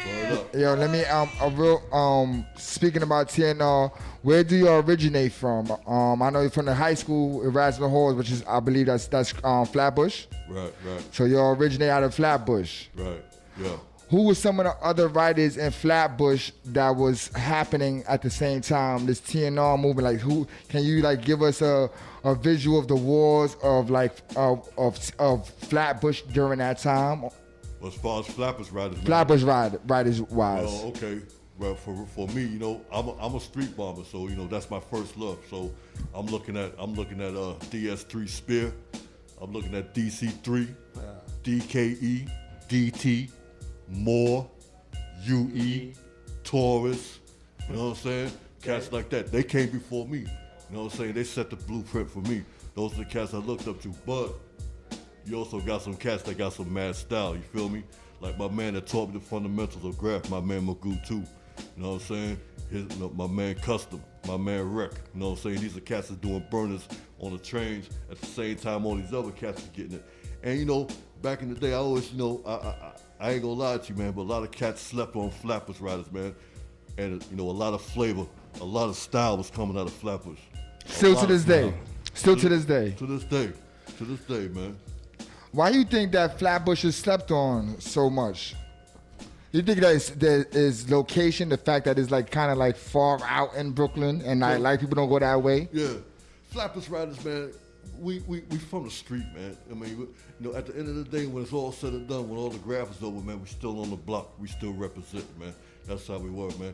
Word up. Yo, let me speaking about TNR, where do you originate from? I know you're from the high school Erasmus Halls, which is, I believe that's Flatbush. Right. So you originate out of Flatbush. Right. Yeah. Who was some of the other writers in Flatbush that was happening at the same time? This TNR movement, like who? Can you like give us a visual of the wars of like of Flatbush during that time? Well, as far as Flatbush riders, man, Flatbush writers wise. Oh, okay. Well, for me, you know, I'm a street bomber, so you know that's my first love. So I'm looking at DS3 Spear, I'm looking at DC3, DKE, DT, Moore, UE, Taurus. You know what I'm saying? Cats like that. They came before me. You know what I'm saying? They set the blueprint for me. Those are the cats I looked up to. But you also got some cats that got some mad style, you feel me? Like my man that taught me the fundamentals of graph, my man Magoo too. You know what I'm saying? My man Custom, my man Rec. You know what I'm saying? These are cats that's doing burners on the trains at the same time all these other cats are getting it. And you know, back in the day, I always, you know, I ain't gonna lie to you, man, but a lot of cats slept on Flatbush riders, man. And you know, a lot of flavor, a lot of style was coming out of Flatbush. Still to this day. Still to this day. To this day. To this day, man. Why you think that Flatbush is slept on so much? You think that is location, the fact that it's like kind of like far out in Brooklyn and like people don't go that way? Yeah. Flatbush riders, man, we from the street, man. I mean, you know, at the end of the day, when it's all said and done, when all the graph is over, man, we still on the block. We still represent, man. That's how we work, man.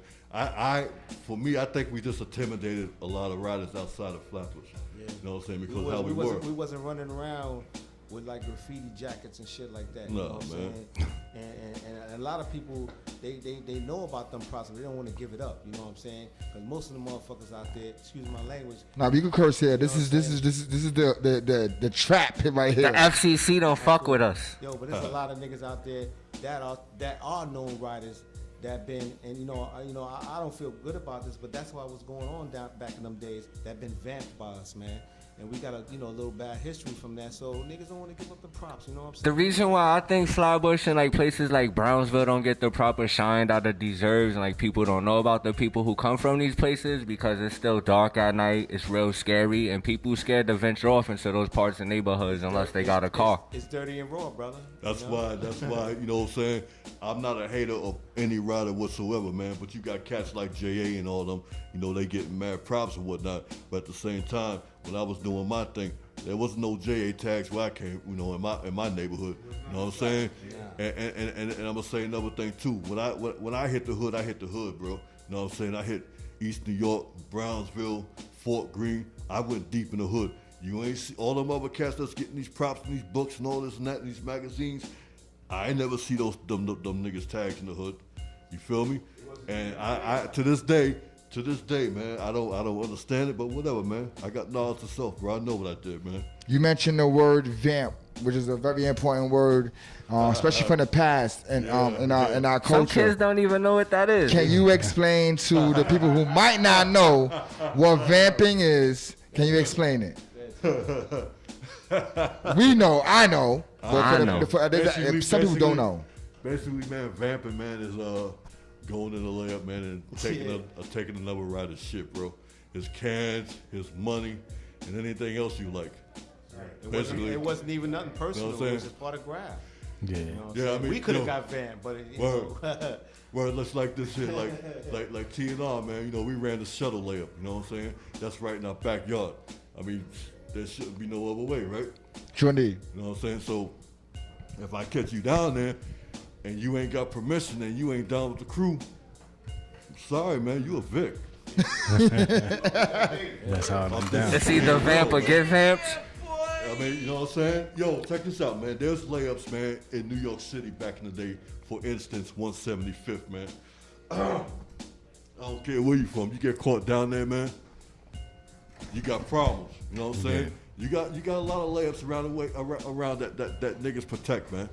For me, I think we just intimidated a lot of riders outside of Flatbush. Yeah. You know what I'm saying? Because how we work. We wasn't running around with like graffiti jackets and shit like that. You know what I'm saying? And a lot of people, they know about them process. They don't want to give it up. You know what I'm saying? Because most of the motherfuckers out there, excuse my language. Nah, you can curse here. This is the trap right here. The FCC don't fuck with us. Yo, but there's a lot of niggas out there that are known writers that been, and you know, I don't feel good about this, but that's what was going on back in them days. That been vamped by us, man. and we got a little bad history from that. So niggas don't want to give up the props. You know what I'm saying? The reason why I think Flatbush and like places like Brownsville don't get the proper shine that it deserves, and like people don't know about the people who come from these places because it's still dark at night, it's real scary, and people scared to venture off into those parts of neighborhoods unless they got a car. It's dirty and raw, brother. That's why, you know what I'm saying? I'm not a hater of any rider whatsoever, man, but you got cats like J.A. and all them, you know, they getting mad props and whatnot, but at the same time, when I was doing my thing, there wasn't no J.A. tags where I came, you know, in my neighborhood, you know what I'm saying? And I'm gonna say another thing too, when I hit the hood, bro, you know what I'm saying? I hit East New York, Brownsville, Fort Greene, I went deep in the hood. You ain't see all them other cats that's getting these props and these books and all this and that in these magazines. I ain't never see them niggas tags in the hood. You feel me? And I to this day, man, I don't understand it, but whatever, man. I got knowledge of self, bro. I know what I did, man. You mentioned the word vamp, which is a very important word, especially from the past and in our culture. Some kids don't even know what that is. Can you explain to the people who might not know what vamping is? Can you explain it? We know, I know. I know. Some people don't know. Basically, man, vamping, man, is going in the layup, man, and taking another rider's shit, bro. His cans, his money, and anything else you like. Right. It wasn't even nothing personal. It was just part of graph. Yeah. You know Yeah, I mean, we could have got vamped, but Word, let's like this shit, like T&R, man. You know, we ran the shuttle layup. You know what I'm saying? That's right in our backyard. I mean, there shouldn't be no other way, right? True indeed. You know what I'm saying? So if I catch you down there and you ain't got permission and you ain't down with the crew, I'm sorry, man, you a Vic. That's how I'm down. It's either vamp or get vamped. I mean, you know what I'm saying? Yo, check this out, man. There's layups, man, in New York City back in the day. For instance, 175th, man. I don't care where you from. You get caught down there, man, you got problems. You know what I'm saying? You got a lot of layups around the way around that niggas protect, man.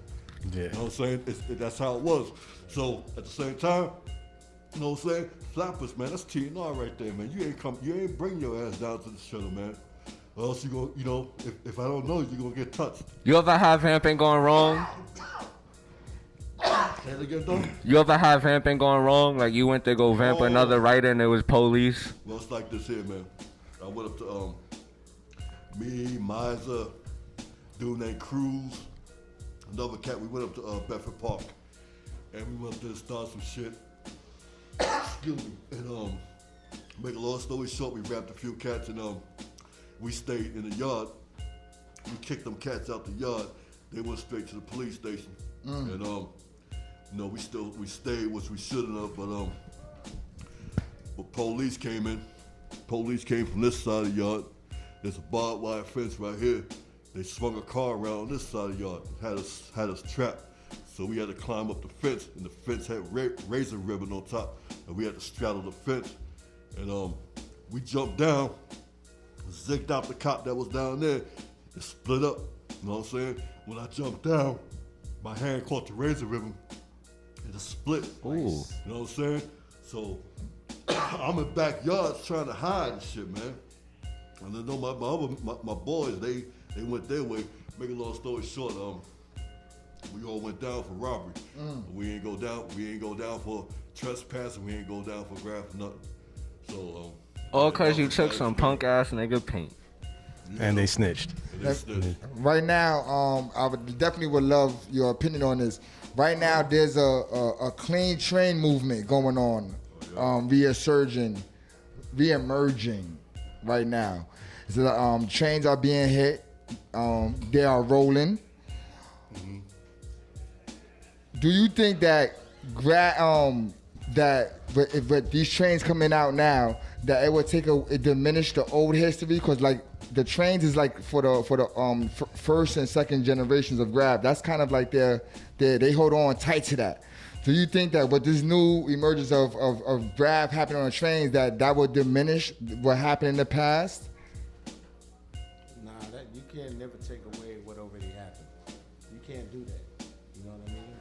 Yeah. You know what I'm saying? That's how it was. So at the same time, you know what I'm saying? Flappers, man, that's T&R right there, man. You ain't bring your ass down to the shuttle, man. Or else you go, you know, if I don't know you, you're gonna get touched. You ever have vamping going wrong? Say it again, though. You ever have vamping going wrong? Like you went to go vamp another rider and it was police? Well, it's like this here, man. I went up to me, Miza, dude named Cruz, another cat. We went up to Bedford Park, and we went up there to start some shit. Excuse me. And make a long story short, we wrapped a few cats, and we stayed in the yard. We kicked them cats out the yard. They went straight to the police station, and you know, we stayed, which we shouldn't have, but police came in. Police came from this side of the yard. There's a barbed wire fence right here. They swung a car around on this side of the yard. Had us trapped. So we had to climb up the fence, and the fence had razor ribbon on top, and we had to straddle the fence. And we jumped down, zigged out the cop that was down there, and split up. You know what I'm saying? When I jumped down, my hand caught the razor ribbon, and it split. Ooh. You know what I'm saying? So I'm in backyards trying to hide and shit, man. And then my boys, they went their way. Make a long story short, we all went down for robbery. We ain't go down for trespassing. We ain't go down for graft nothing. So All cause you took some punk ass nigga paint. And they snitched. Right now, I definitely would love your opinion on this. Right now, there's a clean train movement going on, reemerging right now. So, trains are being hit. They are rolling. Do you think that with these trains coming out now, that it would diminish the old history? Because like the trains is like for the first and second generations of Grab. That's kind of like they hold on tight to that. Do you think that with this new emergence of Grab happening on the trains, that would diminish what happened in the past? Nah, that you can't never take away what already happened. You can't do that. You know what I mean?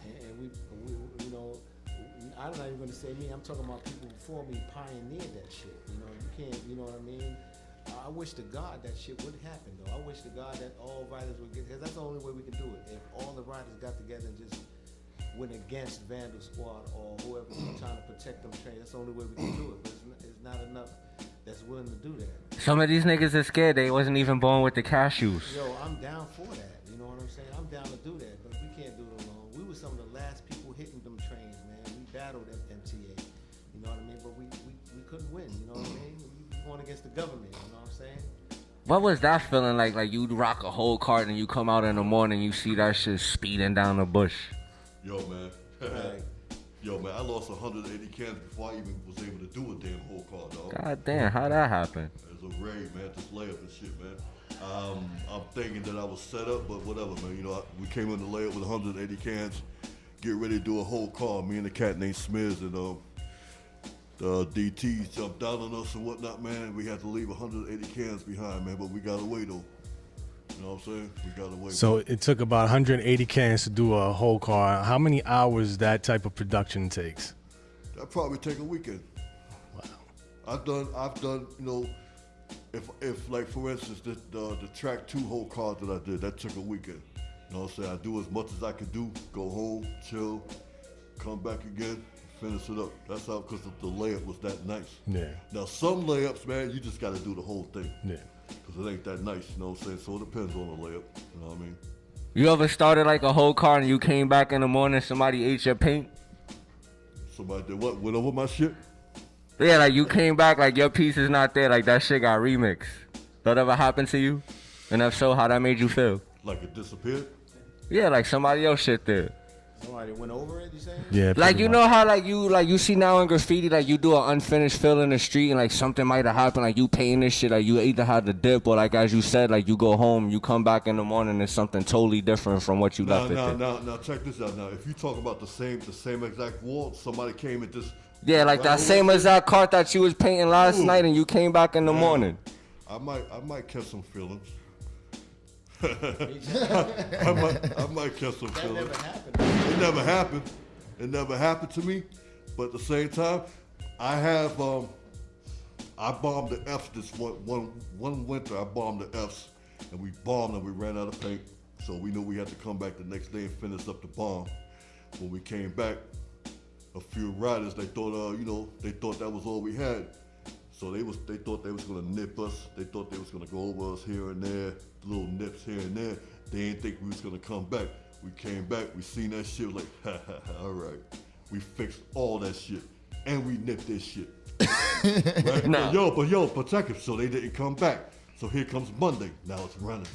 And we you know, I'm not even gonna say me. I'm talking about people before me pioneered that shit. You know, you can't. You know what I mean? I wish to God that shit would happen, though. I wish to God that all riders would get, because that's the only way we can do it. If all the riders got together and just went against Vandal Squad or whoever was trying to protect them trains, that's the only way we can do it. But it's not enough that's willing to do that. Some of these niggas are scared. They wasn't even born with the cashews. Yo, I'm down for that. You know what I'm saying? I'm down to do that, but we can't do it alone. We were some of the last people hitting them trains, man. We battled at MTA. You know what I mean? But we couldn't win. You know what I mean? We going against the government. You know what I'm saying? What was that feeling like? Like you rock a whole cart and you come out in the morning, you see that shit speeding down the bush. Yo, man. Right. Yo, man, I lost 180 cans before I even was able to do a damn whole car, dog. God damn, how'd that happen? It was a raid, man, just layup and shit, man. I'm thinking that I was set up, but whatever, man. You know, we came in the layup with 180 cans, get ready to do a whole car. Me and the cat named Smiz and the DTs jumped down on us and whatnot, man. We had to leave 180 cans behind, man, but we got away, though. You know what I'm saying? We got away. So it took about 180 cans to do a whole car. How many hours that type of production takes? That probably take a weekend. Wow. I've done, you know, if like for instance the track 2 whole cars that I did, that took a weekend. You know what I'm saying? I do as much as I could do, go home, chill, come back again, finish it up. That's how, because the layup was that nice. Yeah. Now some layups, man, you just got to do the whole thing. Yeah. Because it ain't that nice, you know what I'm saying? So it depends on the layup, you know what I mean? You ever started like a whole car and you came back in the morning, somebody ate your paint? Somebody did what? Went over my shit? Yeah, like you came back, like your piece is not there, like that shit got remixed. That ever happened to you? And if so, how that made you feel? Like it disappeared? Yeah, like somebody else shit there. Somebody went over it, you saying? Yeah. Like pretty you much. know how like you see now in graffiti, like you do an unfinished fill in the street and like something might have happened, like you painting this shit, like you either had to dip or like as you said, like you go home, you come back in the morning and it's something totally different from what you left it there. Now check this out. Now if you talk about the same exact wall, somebody came and just Yeah, like that same exact cart that you was painting last night and you came back in the morning. I might catch some feelings. I might catch some That feelings. never happened. It never happened. It never happened to me. But at the same time, I have I bombed the F's this one winter. I bombed the F's and we bombed and we ran out of paint. So we knew we had to come back the next day and finish up the bomb. When we came back, a few riders they thought they thought that was all we had. So they thought they was gonna nip us. They thought they was gonna go over us here and there, little nips here and there. They didn't think we was gonna come back. We came back, we seen that shit, like, ha ha ha, all right. We fixed all that shit, and we nipped this shit. Right? Nah. But check it, so they didn't come back. So here comes Monday, now it's running.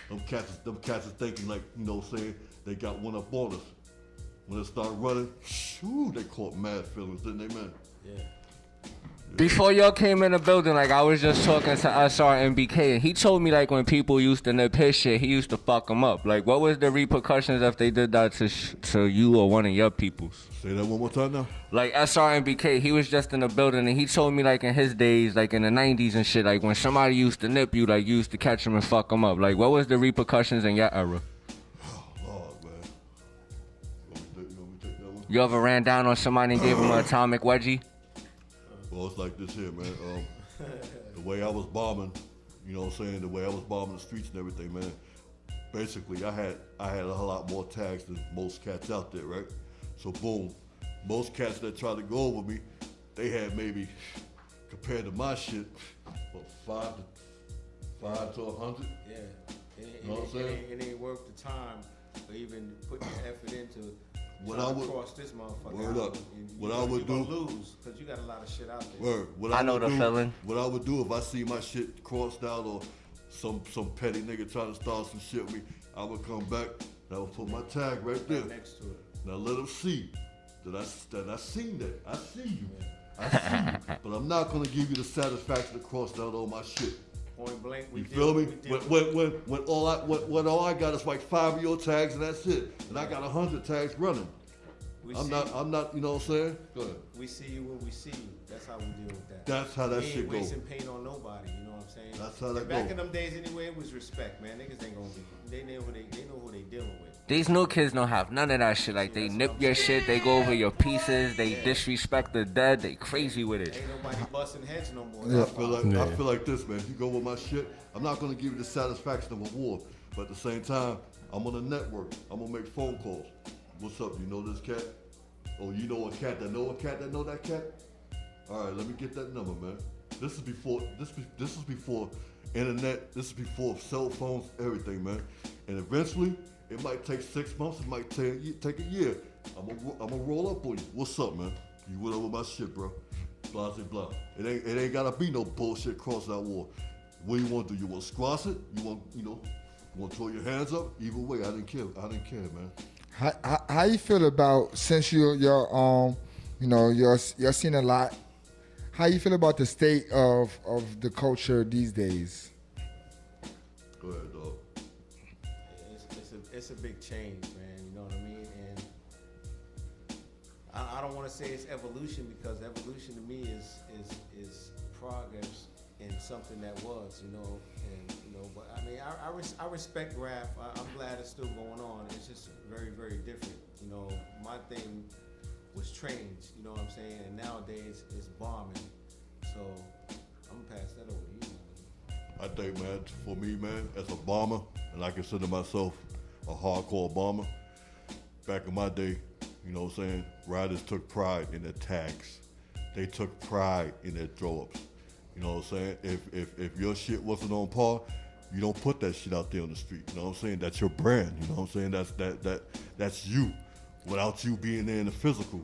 Them cats is thinking like, you know what I'm saying, they got one up on us. When it started running, shoo, they caught mad feelings, didn't they, man? Yeah. Before y'all came in the building, like I was just talking to SR and BK, and he told me like when people used to nip his shit, he used to fuck them up. Like what was the repercussions if they did that to you or one of your peoples? Say that one more time now. Like SR and BK, he was just in the building and he told me like in his days, like in the 90s and shit, like when somebody used to nip you, like you used to catch them and fuck them up. Like what was the repercussions in your era? Oh, Lord, man. You want me to take that one? You ever ran down on somebody and gave him an atomic wedgie? Well, it's like this here, man. The way I was bombing, you know what I'm saying? The way I was bombing the streets and everything, man. Basically, I had a lot more tags than most cats out there, right? So boom, most cats that tried to go over me, they had maybe, compared to my shit, what, 5 to 100. Yeah. Know what I'm saying? It ain't worth the time or even putting the effort into What trying I to would- cross this motherfucker. Word out. up. And What you I would gonna do- lose because you got a lot of shit out there. Word. What I know would the do- feeling. What I would do if I see my shit crossed out or some petty nigga trying to start some shit with me, I would come back and I would put my tag right there. Next to it. Now let them see that I seen that. I see you. I see you. But I'm not gonna give you the satisfaction to cross out all my shit. Point blank. You feel me? When all I got is like 5 of your tags and that's it. And I got 100 tags running. I'm not, you know what I'm saying? Go ahead. We see you when we see you. That's how we deal with that. That's how that we shit ain't goes. wasting paint on nobody, you know what I'm saying? That's how that Back go. in them days anyway, it was respect, man. Niggas ain't gonna be, they know who they dealing with. These new kids don't have none of that shit. Like, they nip your shit, they go over your pieces, they disrespect the dead, they crazy with it. Ain't nobody busting heads no more. I feel like this, man. You go with my shit, I'm not gonna give you the satisfaction of a war, but at the same time, I'm on a network. I'm gonna make phone calls. What's up? You know this cat? Oh, you know a cat that know a cat that know that cat? All right, let me get that number, man. This is before internet. This is before cell phones, everything, man. And eventually, it might take 6 months. It might take a year. I'm gonna roll up on you. What's up, man? You went over my shit, bro. Blah, blah, blah. It ain't gotta be no bullshit cross that wall. What do you want to do? You want to squash it? You want to throw your hands up? Either way, I didn't care, man. How you feel about, since you're seeing a lot, how you feel about the state of the culture these days? Go ahead, dog. It's a big change, man. You know what I mean? And I don't want to say it's evolution, because evolution to me is progress in something that was, But I mean, I respect rap. I'm glad it's still going on. It's just very, very different. My thing was trains. You know what I'm saying? And nowadays it's bombing. So I'm gonna pass that over to you, man. I think, man, for me, man, as a bomber, and I consider myself a hardcore bomber. Back in my day, you know what I'm saying? Riders took pride in their tags. They took pride in their throw-ups. You know what I'm saying? If your shit wasn't on par, you don't put that shit out there on the street. You know what I'm saying? That's your brand. You know what I'm saying? That's you, without you being there in the physical.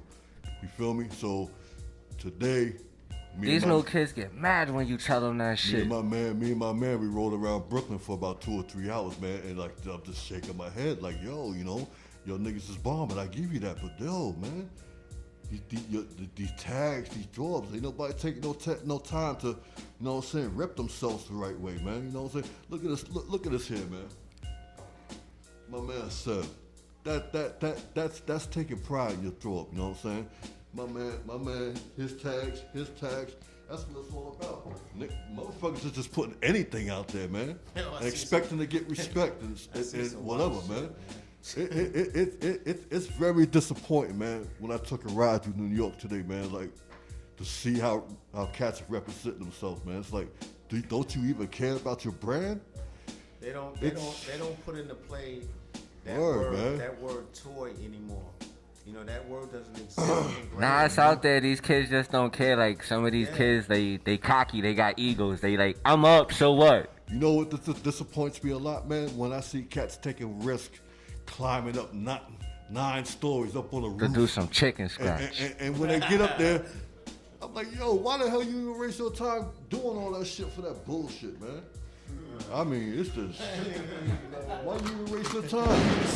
You feel me? So today, these new kids get mad when you tell them that shit. Me and my man, we rolled around Brooklyn for about 2 or 3 hours, man, and like I'm just shaking my head, like, yo, your niggas is bombing. I give you that, but yo, man, these tags, these jobs, ain't nobody taking no time to, you know what I'm saying, rep themselves the right way, man. You know what I'm saying? Look at this, look at this here, man. My man said, that's taking pride in your throw up. You know what I'm saying? My man, his tags. That's what it's all about. Motherfuckers is just putting anything out there, man, and expecting to get respect and whatever, man. It's very disappointing, man, when I took a ride through New York today, man, like, to see how cats represent themselves, man. It's like, don't you even care about your brand? They don't put into play that word toy anymore. That word doesn't exist. Nah, it's out there. These kids just don't care. Like, some of these kids, they cocky. They got egos. They like, I'm up, so what? You know what disappoints me a lot, man? When I see cats taking risks, climbing up 9 stories up on a roof. To do some chicken scratch. And when they get up there, I'm like, yo, why the hell you even waste your time doing all that shit for that bullshit, man? I mean, it's just, why you even waste your time? You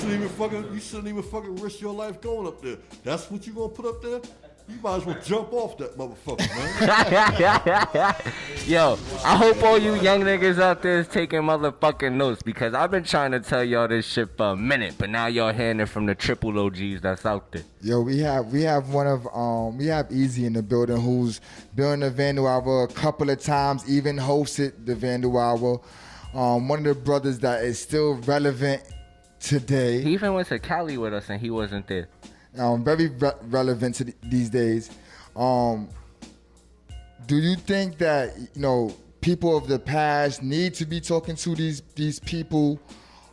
shouldn't even fucking risk your life going up there. That's what you gonna put up there? You might as well jump off that motherfucker, man. Yo, I hope all you young niggas out there is taking motherfucking notes, because I've been trying to tell y'all this shit for a minute, but now y'all hearing it from the triple OGs that's out there. Yo, we have Easy in the building, who's been the Vandal Hour a couple of times, even hosted the Vandal Hour. One of the brothers that is still relevant today. He even went to Cali with us and he wasn't there. Very relevant to these days. Do you think that people of the past need to be talking to these people,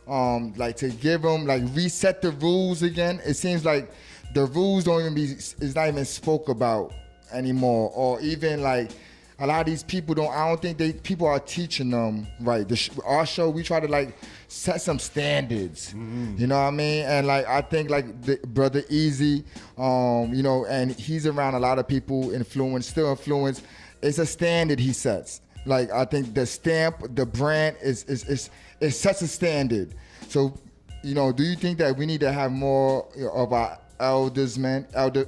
like to give them, like, reset the rules again? It seems like the rules is not even spoke about anymore, or even like a lot of these people I don't think people are teaching them right. Our show, we try to like set some standards, you know what I mean? And like, I think like the brother Easy, and he's around a lot of people, still influence. It's a standard he sets. Like, I think the stamp, the brand it sets a standard. So, do you think that we need to have more of our elders, of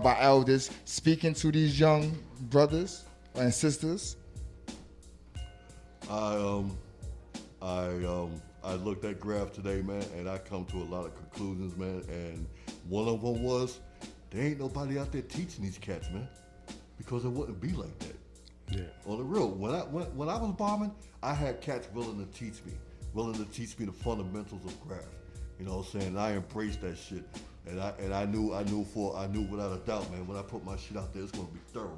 our elders speaking to these young brothers and sisters? I looked at graph today, man, and I come to a lot of conclusions, man. And One of them was, there ain't nobody out there teaching these cats, man, because it wouldn't be like that. Yeah. On the real, when I was bombing, I had cats willing to teach me the fundamentals of craft. You know what I'm saying? I embraced that shit, and I knew without a doubt, man. When I put my shit out there, it's gonna be thorough.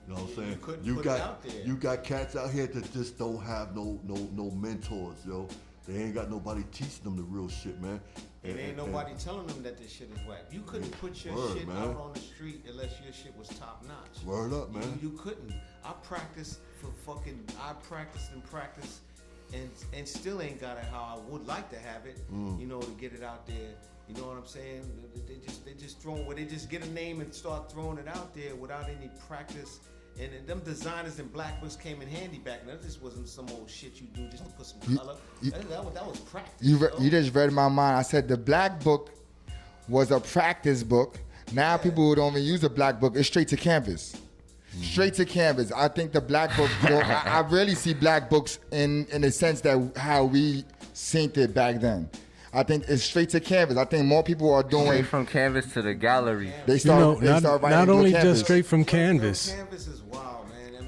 You know what I'm saying? You got cats out here that just don't have no mentors, yo. They ain't got nobody teaching them the real shit, man. And ain't nobody telling them that this shit is whack. You couldn't put your shit out on the street unless your shit was top notch. Word up, man. You couldn't. I practiced and still ain't got it how I would like to have it. You know, to get it out there. You know what I'm saying? They just get a name and start throwing it out there without any practice. And them designers and black books came in handy back then. This wasn't some old shit you do just to put some color. That was practice. You just read my mind. I said the black book was a practice book. Now people who don't even use a black book, it's straight to canvas. Straight to canvas. I think the black book, I rarely see black books in the sense that how we synced it back then. I think it's straight to canvas. I think more people are doing straight from canvas to the gallery. They start writing not only canvas. just straight from canvas. Canvas is wild, man. I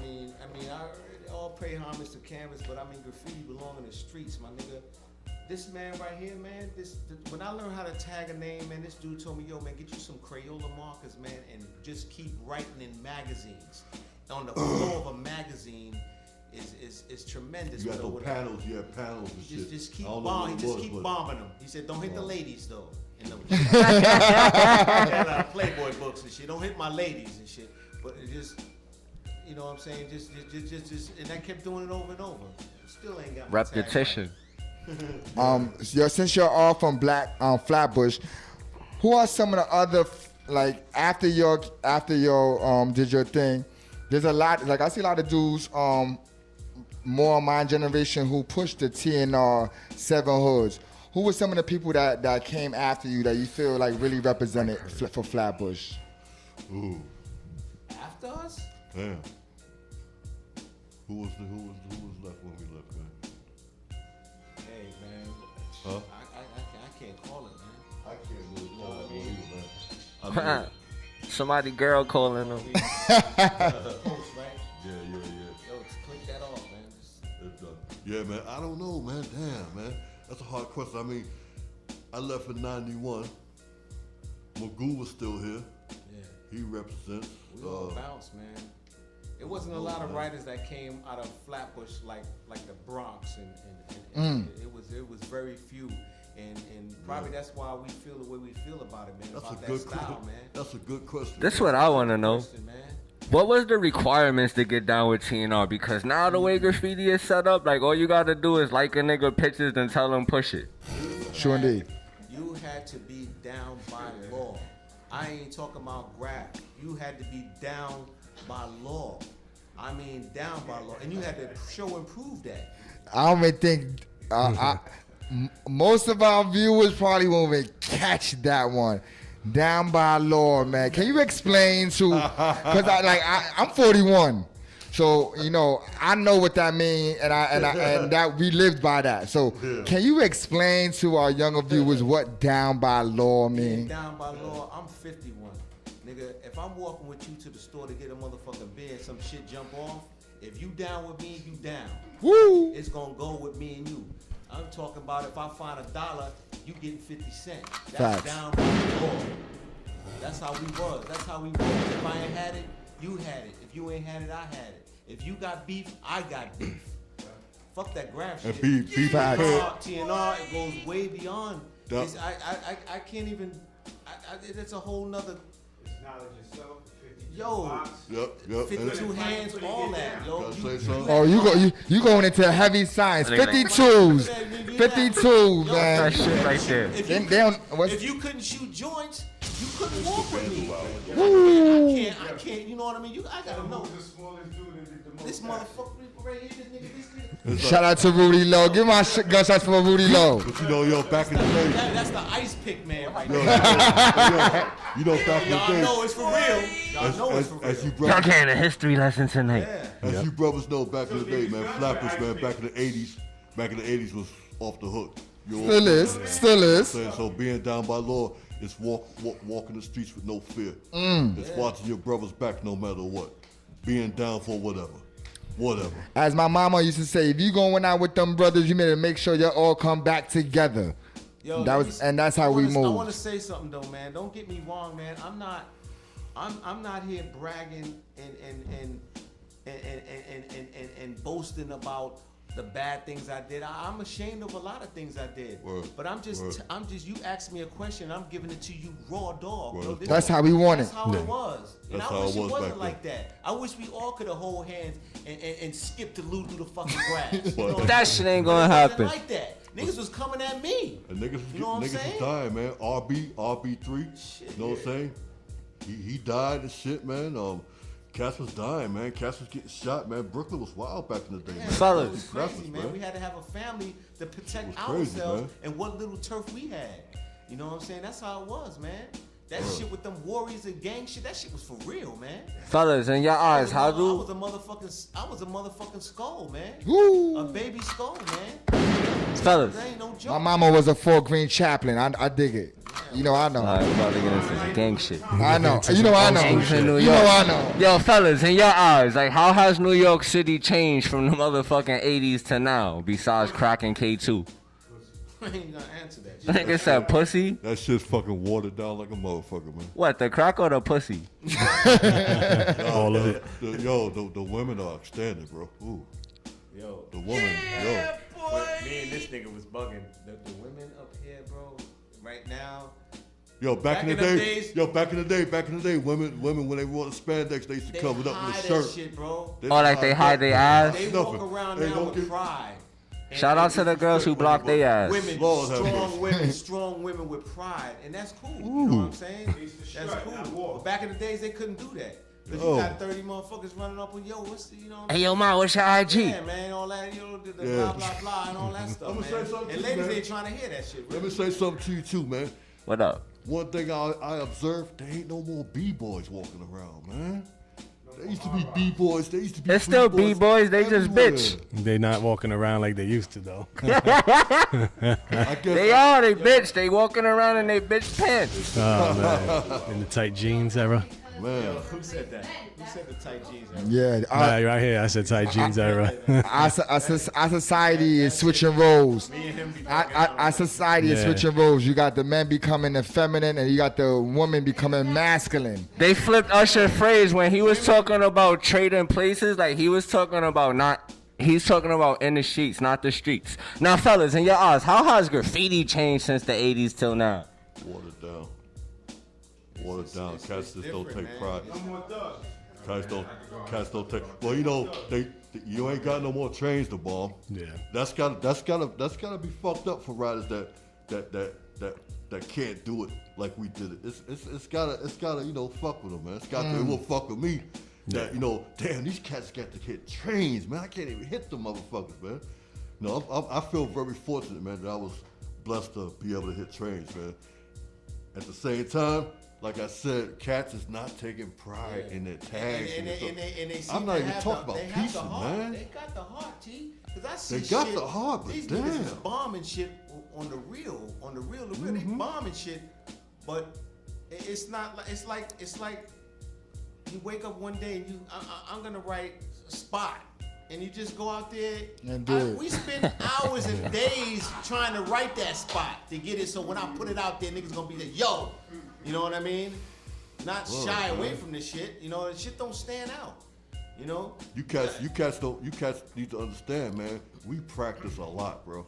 mean, I all pay homage to canvas, but I mean, graffiti belong in the streets, my nigga. This man right here, man. When I learned how to tag a name, man, this dude told me, yo, man, get you some Crayola markers, man, and just keep writing in magazines. On the floor of a magazine is tremendous. You got those panels, panels and shit. Just keep bombing them. He said, don't hit the ladies though. In the Playboy books and shit. Don't hit my ladies and shit. But it just, you know what I'm saying? Just, and I kept doing it over and over. Still ain't got repetition. Since you're all from Flatbush, who are some of the other after your did your thing? There's a lot, like I see a lot of dudes, more of my generation who pushed the TNR 7 hoods. Who were some of the people that came after you that you feel like really represented for Flatbush? Ooh. After us? Damn. Who was left when we left, man? Hey, man. Huh? I can't call it, man. I can't really call it either, man. Somebody girl calling them. Post, right? Yeah. Yo, click that off, man. It's done. Yeah, man. I don't know, man. Damn, man. That's a hard question. I mean, I left in 91. Magoo was still here. Yeah. He represents. We all bounced, man. It wasn't a lot of writers that came out of Flatbush like the Bronx, and it was very few. And probably that's why we feel the way we feel about it, man. That's about a good that style, man. That's a good question. That's what I want to know. What was the requirements to get down with TNR? Because now the way graffiti is set up, like all you gotta do is like a nigga pictures and tell him push it. Sure indeed. You had to be down by law. I ain't talking about graph. You had to be down by law. I mean down by law, and you had to show and prove that. I don't even think most of our viewers probably won't even catch that one. Down by law, man. Can you explain to? Because I'm 41, so you know I know what that means, and that we lived by that. So can you explain to our younger viewers what down by law means? Down by law, I'm 51, nigga. If I'm walking with you to the store to get a motherfucking beer and some shit jump off, if you down with me, you down. Woo! It's gonna go with me and you. I'm talking about if I find $1, you getting 50 cents. That's down by the law. That's how we was. That's how we was. If I ain't had it, you had it. If you ain't had it, I had it. If you got beef, I got beef. Fuck that graph shit. Beef TNR, it goes way beyond. I can't even. It's a whole nother. It's knowledge itself. Yo, Yep. 52 hands, all that, yo. You going into heavy science. 52s, 52, man. That shit right there. If you couldn't shoot joints, you couldn't walk with me. I can't. You know what I mean? I gotta know. This motherfucker right here, this nigga. Shout out to Rudy Lowe. Give my gunshots for Rudy Lowe. But you know, yo, back in the day. That's the ice pick man right there. You know, back in the day. Y'all know it's for real. Y'all know it's for real. Y'all getting a history lesson tonight. As you brothers know, back in the day, man, Flatbush, man, back in the 80s was off the hook. Still is. So being down by law, It's walking the streets with no fear. It's watching your brother's back no matter what. Being down for whatever. As my mama used to say, if you going out with them brothers, you better make sure you all come back together. Yo, that's how we move. I want to say something though, man. Don't get me wrong, man. I'm not here bragging and boasting about the bad things I did. I'm ashamed of a lot of things I did. But I'm just you asked me a question, I'm giving it to you raw dog. Yo, that's how we want it. That's how it was. And I wish it wasn't like then. that. I wish we all could have hold hands and skip the loot through the fucking grass. That shit ain't gonna happen. Like that. Niggas was coming at me. And niggas was saying? dying, man. RB3. Shit, you know what I'm saying? He died and shit, man. Cass was dying, man. Cass was getting shot, man. Brooklyn was wild back in the day, man. Fellas. It was crazy, man. We had to have a family to protect ourselves and what little turf we had. You know what I'm saying? That's how it was, man. That shit with them warriors and gang shit, that shit was for real, man. Fellas, in your eyes, I was a motherfucking skull, man. Woo. A baby skull, man. Fellas. That ain't no joke. My mama was a Fort Greene chaplain. I dig it. You know I know. Alright, we're about to get into some gang shit. I know. You know I know. New York. You know I know. Yo, fellas, in your eyes, like, how has New York City changed from the motherfucking 80s to now, besides crack and K2? I ain't gonna answer that. Nigga said pussy? That shit's fucking watered down like a motherfucker, man. What, the crack or the pussy? All of it. The women are outstanding, bro. Ooh. Yo. The woman, Boy. Me and this nigga was bugging. The women up here, bro, right now. Yo, back in the day, women when they wore the spandex, they used to cover it up with a shirt. That shit, bro. Oh, like they hide their ass? They walk around now with pride. Shout out to the girls who blocked their ass. Strong women with pride, and that's cool. You know what I'm saying? That's cool. But back in the days, they couldn't do that. Cause you got 30 motherfuckers running up on what's the, Hey, yo, ma, what's your IG? Yeah, man, all that, the blah, blah, blah, and all that stuff, man. And ladies ain't trying to hear that shit, Let me say something to you, too, man. What up? One thing I observed, there ain't no more B-boys walking around, man. There used to be B-boys. There used to be There's still B-boys. They just bitch. They not walking around like they used to, though. They bitch. They walking around in they bitch pants. Oh, man. In the tight jeans era. Man. Yo, who said that? Who said the tight jeans era? Yeah. Right here, I said tight jeans era. Our society is switching roles. Our society is switching roles. You got the men becoming feminine and you got the woman becoming masculine. They flipped Usher's phrase when he was talking about trading places. Like, he was talking about he's talking about in the streets, not the streets. Now, fellas, in your eyes, how has graffiti changed since the 80s till now? Watered down. Cats just don't take pride. Cats don't take. Well, you know, you ain't got no more trains to bomb. Yeah. That's gotta be fucked up for riders that can't do it like we did it. It's gotta fuck with them, man. It will fuck with me. That damn, these cats got to hit trains, man. I can't even hit them motherfuckers, man. I feel very fortunate, man, that I was blessed to be able to hit trains, man. At the same time, like I said, cats is not taking pride in their tags. I'm not even talking about pieces, man. They got the heart, T. Cause I see they got the heart, but these damn. niggas is bombing shit on the real. They bombing shit, but it's not like it's like you wake up one day and I'm gonna write a spot. And you just go out there and do it. We spend hours and days trying to write that spot to get it. So when I put it out there, niggas gonna be like, yo, you know what I mean? Not shy away from this shit. You know, the shit don't stand out. You know. You cats need to understand, man. We practice a lot, bro.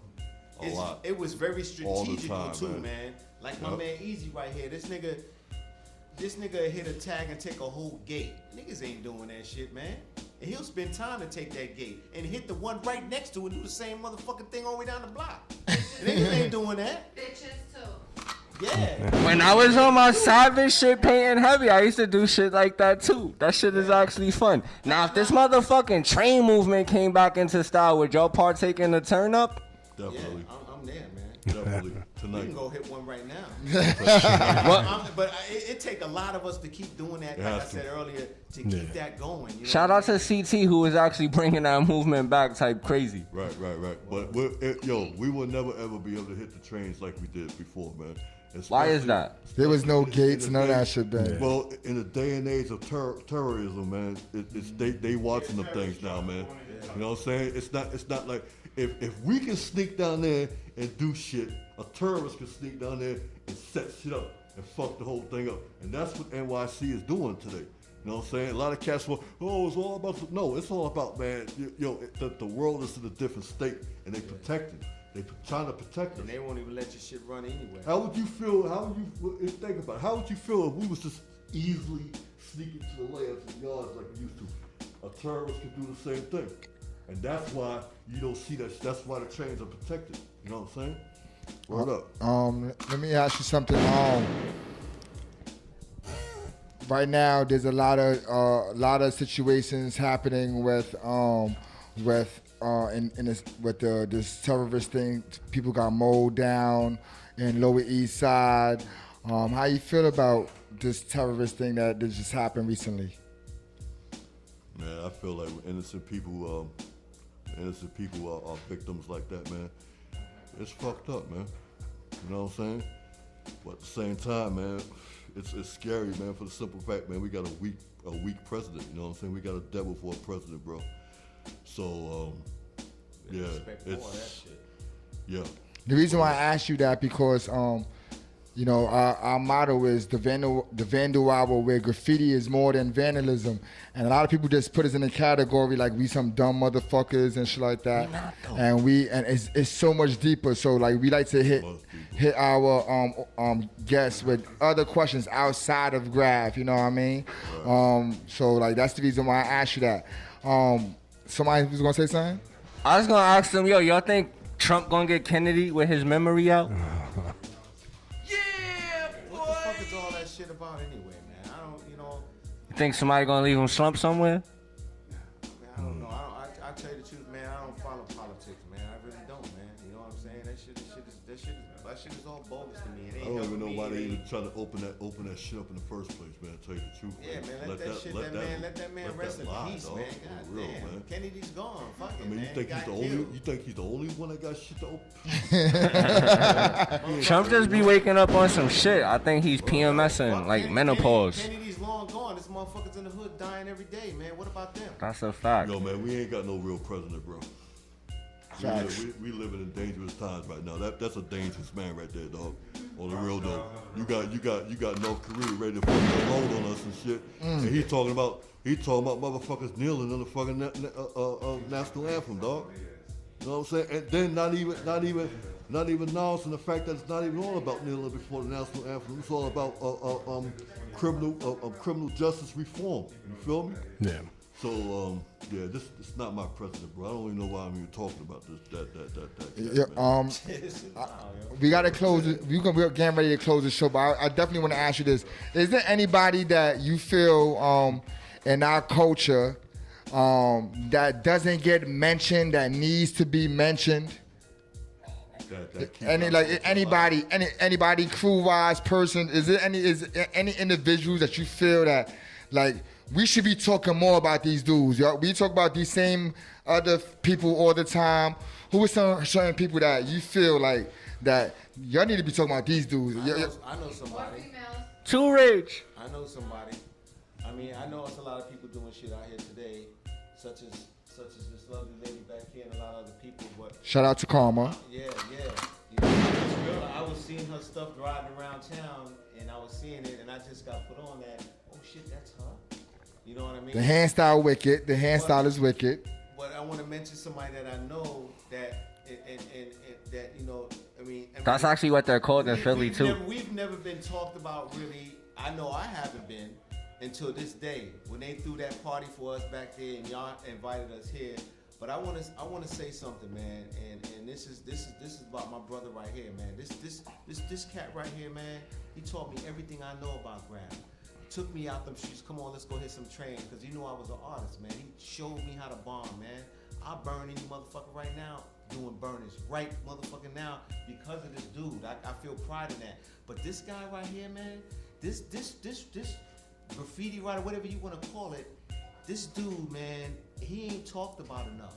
A lot. It was very strategical too, man. Like my Yep. man Easy right here. This nigga hit a tag and take a whole gate. Niggas ain't doing that shit, man. And he'll spend time to take that gate and hit the one right next to it and do the same motherfucking thing all the way down the block. Niggas ain't doing that. Bitches too. Yeah. When I was on my savage shit painting heavy, I used to do shit like that too. That shit is actually fun. Now, if this motherfucking train movement came back into style, would y'all partake in the turn up? Definitely. Yeah, I'm there, man. Definitely. We Tonight. can go hit one right now. But it take a lot of us to keep doing that, like I said earlier, to keep that going. You know Shout out to CT who was actually bringing that movement back type crazy. Right. But we will never ever be able to hit the trains like we did before, man. Why is Especially- that? There was no gates, in none of the that day- shit then. Well, in the day and age of terrorism, man, it's they watching the things now, man. You know what I'm saying? It's not like if we can sneak down there and do shit, a terrorist can sneak down there and set shit up and fuck the whole thing up. And that's what NYC is doing today. You know what I'm saying? A lot of cats will, it's all about, no, it's all about, man, the world is in a different state and they protect it. They trying to protect us. And they won't even let your shit run anyway. How would you feel, think about it, how would you feel if we was just easily sneaking to the layers and yards like we used to? A terrorist could do the same thing. And that's why you don't see that, that's why the trains are protected. You know what I'm saying? Word up. Let me ask you something. Right now, there's a lot of situations happening with this terrorist thing. People got mowed down in Lower East Side. How you feel about this terrorist thing that just happened recently? Man, I feel like innocent people are victims like that, man. It's fucked up, man. You know what I'm saying? But at the same time, man, it's scary, man, for the simple fact, man, we got a weak president, you know what I'm saying? We got a devil for a president, bro. So, yeah, it's, yeah. The reason why I asked you that because, our motto is the Vandal hour where graffiti is more than vandalism. And a lot of people just put us in a category like we some dumb motherfuckers and shit like that. And it's so much deeper. So like we like to hit our guests with other questions outside of graph, you know what I mean? So like that's the reason why I asked you that. Somebody was gonna say something? I was gonna ask them, y'all think Trump gonna get Kennedy with his memory out? What the fuck is all that shit about anyway, man? I don't, You think somebody gonna leave him slumped somewhere? Man, I don't know. I tell you the truth, man. I don't follow politics, man. I really don't, man. You know what I'm saying? That shit is all bogus to me. It I ain't don't even know helping why me. they even try to open that shit up in the first place, man. To tell you the truth. Yeah, man. Let that man rest in peace, dog. man. For God real, damn. man. Kennedy's gone. Fuck it, I mean, man. you think he's the only one that got shit to open? Trump just be waking up on some shit. I think he's PMSing, like menopause. Kennedy's long gone. This motherfucker's in the hood dying every day, man. What about them? That's a fact. Yo, man, we ain't got no real president, bro. We living in dangerous times right now. That's a dangerous man right there, dog. On the real though, you got North Korea ready to fucking load on us and shit. And he talking about motherfuckers kneeling on the fucking national anthem, dog. You know what I'm saying? And then not even announcing the fact that it's not even all about kneeling before the national anthem. It's all about criminal justice reform. You feel me? Yeah. So this is not my president, bro. I don't even know why I'm even talking about this. We gotta close it. We're getting ready to close the show, but I definitely want to ask you this: is there anybody that you feel in our culture that doesn't get mentioned that needs to be mentioned? Anybody crew-wise person? Is any individuals that you feel that like we should be talking more about these dudes? We talk about these same other people all the time. Who are some certain people that you feel like that y'all need to be talking about these dudes? I know somebody. Too rich. I know somebody. I mean, I know it's a lot of people doing shit out here today, such as this lovely lady back here and a lot of other people. But shout out to Karma. Yeah. You know, I was seeing her stuff driving around town, and I was seeing it, and I just got put on that. Oh shit, that's her. You know what I mean? The hand style wicked. The hand style is wicked. But I want to mention somebody that I know that, and that you know, I mean. That's actually what they're called in Philly too. We've never been talked about really. I know I haven't been until this day when they threw that party for us back there and y'all invited us here. But I want to say something, man, and this is about my brother right here, man. This cat right here, man. He taught me everything I know about graph. Took me out them streets. Come on, let's go hit some trains, because he knew I was an artist, man. He showed me how to bomb, man. I burn any motherfucker right now doing burners right motherfucking now because of this dude. I feel pride in that. But this guy right here, man, this graffiti writer, whatever you want to call it, this dude, man, he ain't talked about enough.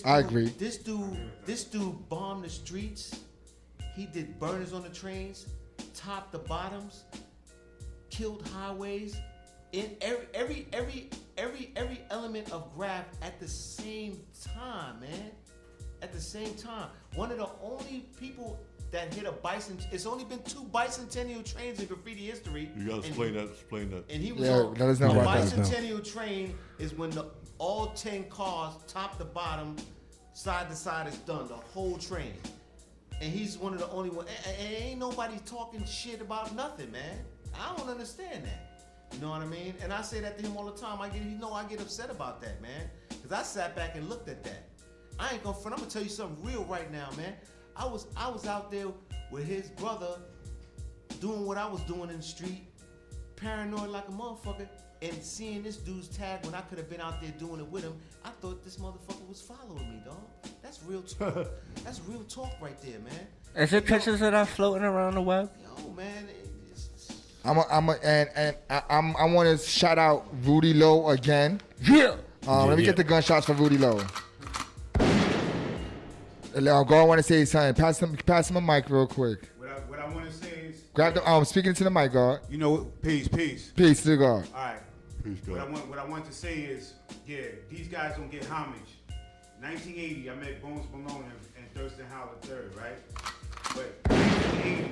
I agree. This dude bombed the streets. He did burners on the trains, top to bottoms, killed highways, in every element of graph at the same time, man. At the same time. One of the only people that hit a it's only been 2 bicentennial trains in graffiti history. You gotta explain that. And he was Yeah, on let us know the about that. bicentennial train is when all 10 cars, top to bottom, side to side, is done. The whole train. And he's one of the only ones. And ain't nobody talking shit about nothing, man. I don't understand that. You know what I mean? And I say that to him all the time. I get upset about that, man. Because I sat back and looked at that. I ain't gonna front. I'm gonna tell you something real right now, man. I was out there with his brother doing what I was doing in the street, paranoid like a motherfucker, and seeing this dude's tag when I could have been out there doing it with him. I thought this motherfucker was following me, dog. That's real talk. That's real talk right there, man. Is there pictures of that floating around the web? Yo, man. I want to shout out Rudy Lowe again. Yeah. Let me get the gunshots for Rudy Lowe. I want to say something. Pass him a mic real quick. What I want to say is... Grab the, speaking to the mic, God. You know, peace. Peace to God. All right. Peace, God. What I want to say is, yeah, these guys don't get homage. 1980, I met Bones Malone and Thurston Howell III, right? But 1980,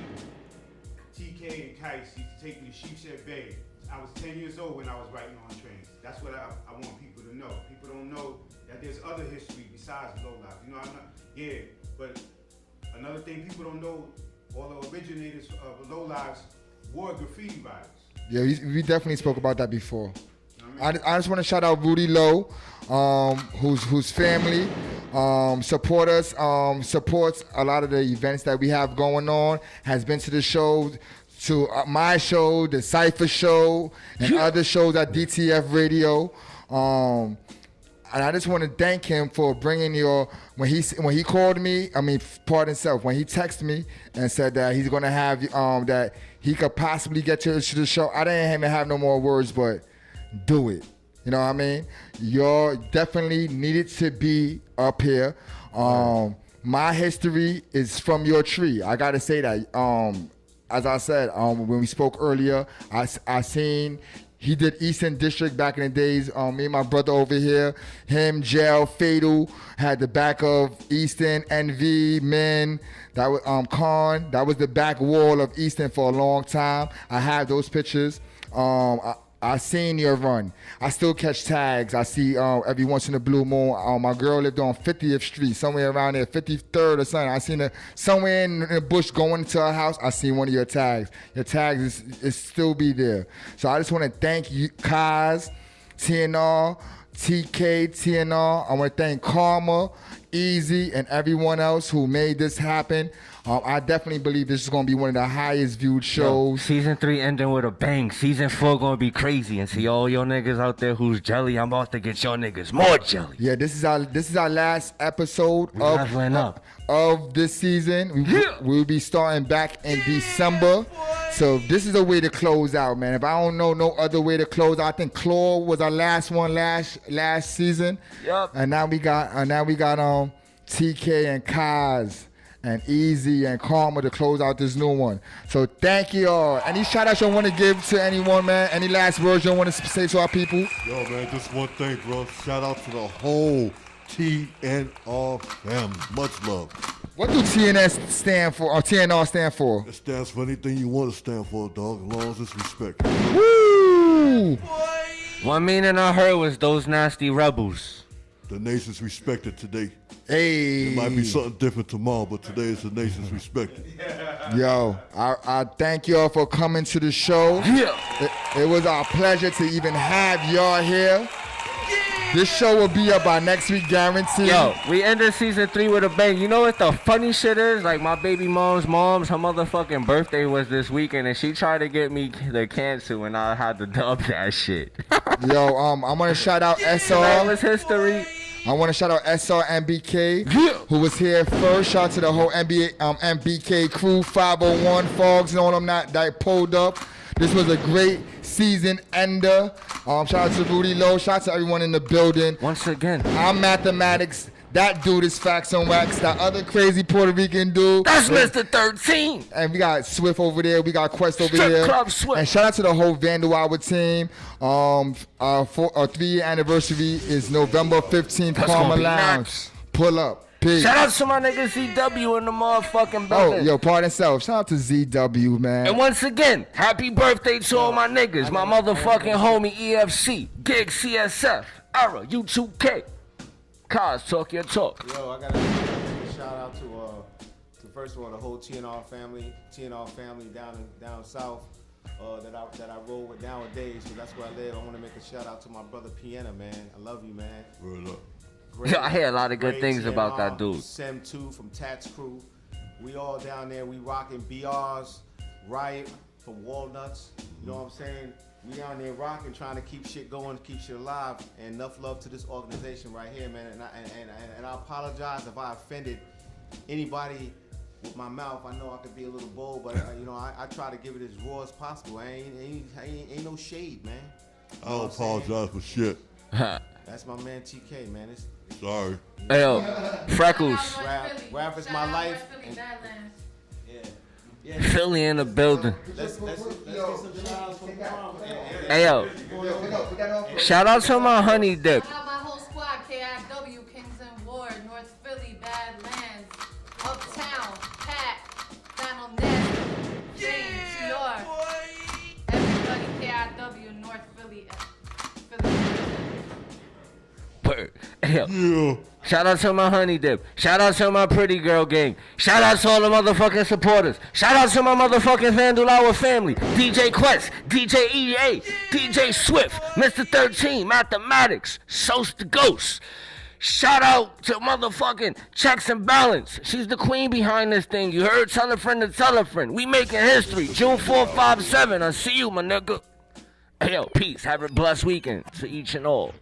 Tekay and Kies used to take me to Sheepshead Bay. I was 10 years old when I was writing on trains. That's what I want people to know. People don't know that there's other history besides Low Life. You know, but another thing people don't know, all the originators of Low Lives were graffiti writers. Yeah, we definitely spoke about that before. I just want to shout out Rudy Lowe, whose family supports a lot of the events that we have going on, has been to the show, to my show, the Cypher show, and other shows at DTF Radio. And I just want to thank him for bringing when he called me, pardon himself, when he texted me and said that he's going to have, that he could possibly get to the show. I didn't even have no more words, but do it. You know what I mean? You're definitely needed to be up here. My history is from your tree. I got to say that. As I said, when we spoke earlier, I seen he did Eastern District back in the days. Me and my brother over here, him, Jail, Fatal, had the back of Eastern, NV, Men, that was Khan. That was the back wall of Eastern for a long time. I have those pictures. I seen your run. I still catch tags. I see every once in a blue moon. My girl lived on 50th Street, somewhere around there, 53rd or something. I seen her somewhere in the bush going to her house. I seen one of your tags. Your tags is still be there. So I just want to thank you, Kies, TNR, TK, TNR. I want to thank Karma, Easy, and everyone else who made this happen. I definitely believe this is going to be one of the highest viewed shows. Season 3 ending with a bang. Season 4 going to be crazy. And see all your niggas out there who's jelly, I'm about to get your niggas more jelly. Yeah, this is our last episode of this season. We'll be starting back in December. So this is a way to close out, man. If I don't know no other way to close out, I think Claw was our last one last season. Yep. And now we got TK and Kies and Easy and Karma to close out this new one. So thank you all. Any shout outs you want to give to anyone, man? Any last words you want to say to our people? Yo, man, just one thing, bro. Shout out to the whole TNR family. Much love. What do TNS stand for, or TNR stand for? It stands for anything you want to stand for, dog, as long as it's respect. Woo! One meaning I heard was those nasty rebels. The nation's respected today. Hey. It might be something different tomorrow, but today is the nation's respected. Yo, I thank y'all for coming to the show. It was our pleasure to even have y'all here. This show will be up by next week, guaranteed. Yo, we ended season 3 with a bang. You know what the funny shit is? Like, my baby mom's her motherfucking birthday was this weekend, and she tried to get me the cancel, and I had to dub that shit. Yo, I'm gonna shout out SR. That was history. I want to shout out SR MBK, who was here first. Shout out to the whole MBK crew, 501 Fogs, and all them that pulled up. This was a great season ender. Shout out to Rudy Lowe. Shout out to everyone in the building. Once again, I'm Mathematics. That dude is Facts on Wax. That other crazy Puerto Rican dude. That's Mr. 13. And we got Swift over there. We got Quest over Strip here. Club Swift. And shout out to the whole Vandal Hour team. Our 3-year anniversary is November 15th. That's Karma gonna be Lounge. nuts. Pull up. Peace. Shout out to my nigga ZW in the motherfucking building. Oh, yo, pardon self. Shout out to ZW, man. And once again, happy birthday to all my niggas. My motherfucking homie EFC, Gig CSF, Era, U2K. Kies, talk your talk. Yo, I gotta give a shout out to first of all the whole TNR family down south that I roll with nowadays. So that's where I live. I want to make a shout out to my brother Piena, man. I love you, man. Word up. Yeah, I hear a lot of good things about that dude. Sem 2 from Tats Crew. We all down there. We rocking BRs, Riot from Walnuts. You know what I'm saying? We down there rocking, trying to keep shit going, keep shit alive. And enough love to this organization right here, man. And I apologize if I offended anybody with my mouth. I know I could be a little bold, but you know, I try to give it as raw as possible. Ain't no shade, man. I don't apologize for shit. That's my man TK, man. Sorry. Hey, yo, Freckles. Rap is my life. Yeah. Philly in the building. Let's get some shout-outs from the prom. Hey, yo. Shout out to my honey dip. Shout out my whole squad, KIW, Kingston Ward, North Philly, Badlands, Uptown, Pat, Donald Ness, James, York. Everybody, KIW, North Philly. Hey, yo. Shout out to my honey dip. Shout out to my pretty girl gang. Shout out to all the motherfucking supporters. Shout out to my motherfucking Vandal Hour family. DJ Quest, DJ EA, DJ Swift, Mr. 13, Mathematics, Sos the Ghost. Shout out to motherfucking Checks and Balance. She's the queen behind this thing. You heard? Tell a friend to tell a friend. We making history. June 4, 5, 7. I see you, my nigga. Hey, yo, peace. Have a blessed weekend to each and all.